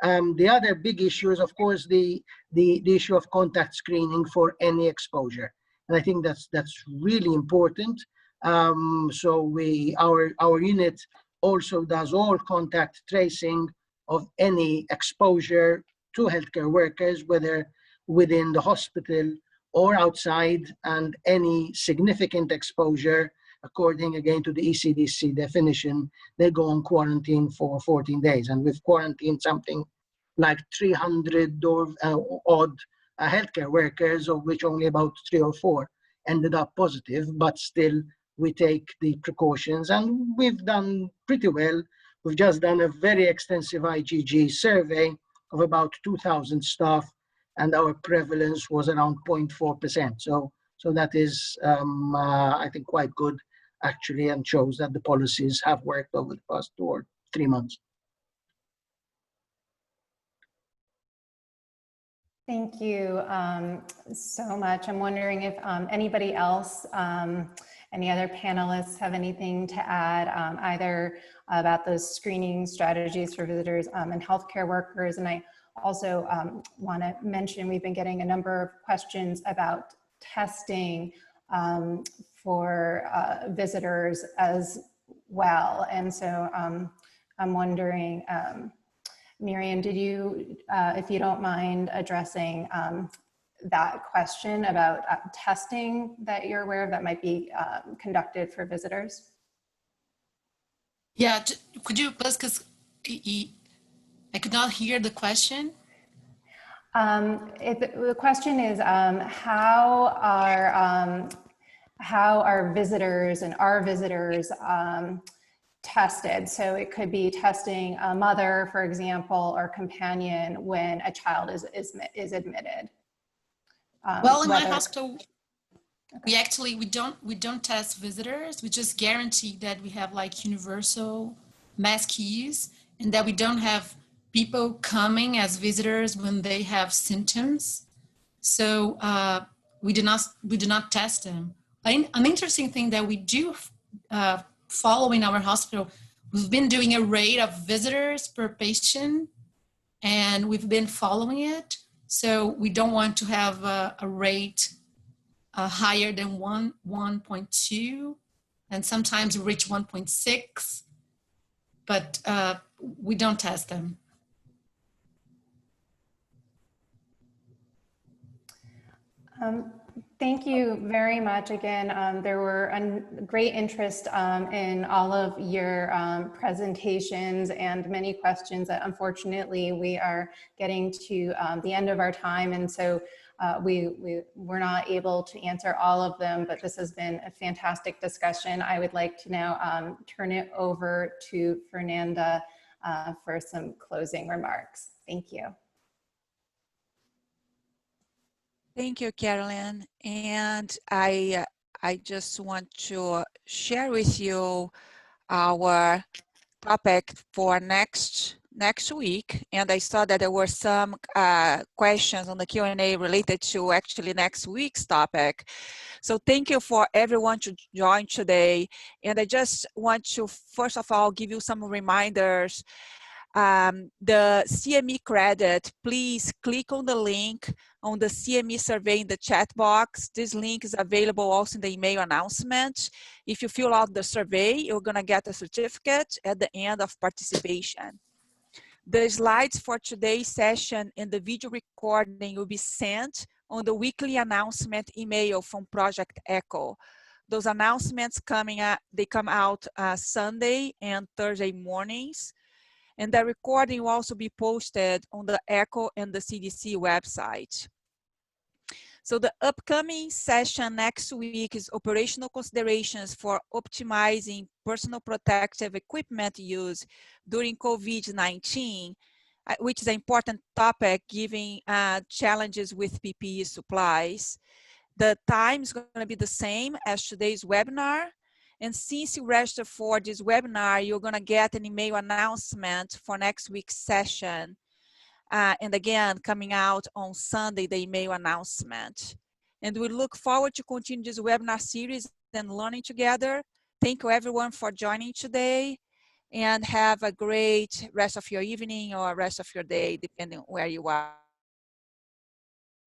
The other big issue is, of course, the issue of contact screening for any exposure. And I think that's really important. So our unit also does all contact tracing of any exposure to healthcare workers, whether within the hospital or outside, and any significant exposure, according again to the ECDC definition, they go on quarantine for 14 days. And we've quarantined something like 300 or odd healthcare workers, of which only about 3 or 4 ended up positive, but still we take the precautions and we've done pretty well. We've just done a very extensive IgG survey of about 2,000 staff, and our prevalence was around 0.4%. So that is, I think, quite good, actually, and shows that the policies have worked over the past 2 or 3 months. Thank you so much. I'm wondering if anybody else, any other panelists have anything to add, either about those screening strategies for visitors and healthcare workers. And I also want to mention we've been getting a number of questions about testing for visitors as well. And so I'm wondering, Miriam, did you, if you don't mind addressing that question about testing that you're aware of that might be conducted for visitors? Yeah, could you please, because I could not hear the question. The question is how are visitors and our visitors tested? So it could be testing a mother, for example, or companion when a child is admitted. Well, in my hospital, we don't test visitors. We just guarantee that we have like universal mass keys, and that we don't have people coming as visitors when they have symptoms. So we do not test them. An interesting thing that we do follow in our hospital, we've been doing a rate of visitors per patient, and we've been following it. So we don't want to have a rate higher than 1.2, and sometimes we reach 1.6, but we don't test them. Thank you very much. Again, there were a great interest in all of your presentations and many questions that unfortunately we are getting to the end of our time. And so We're not able to answer all of them, but this has been a fantastic discussion. I would like to now turn it over to Fernanda for some closing remarks. Thank you. Thank you, Carolyn. And I just want to share with you our topic for next week. And I saw that there were some questions on the Q&A related to actually next week's topic. So thank you for everyone to join today. And I just want to, first of all, give you some reminders. The CME credit, please click on the link on the CME survey in the chat box. This link is available also in the email announcement. If you fill out the survey, you're gonna get a certificate at the end of participation. The slides for today's session and the video recording will be sent on the weekly announcement email from Project Echo. Those announcements they come out Sunday and Thursday mornings. And the recording will also be posted on the ECHO and the CDC website. So the upcoming session next week is operational considerations for optimizing personal protective equipment use during COVID-19, which is an important topic given challenges with PPE supplies. The time is going to be the same as today's webinar. And since you register for this webinar, you're going to get an email announcement for next week's session. And again, coming out on Sunday, the email announcement. And we look forward to continue this webinar series and learning together. Thank you everyone for joining today, and have a great rest of your evening or rest of your day, depending on where you are.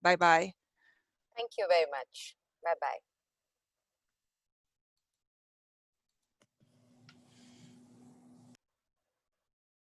Bye-bye. Thank you very much. Bye-bye.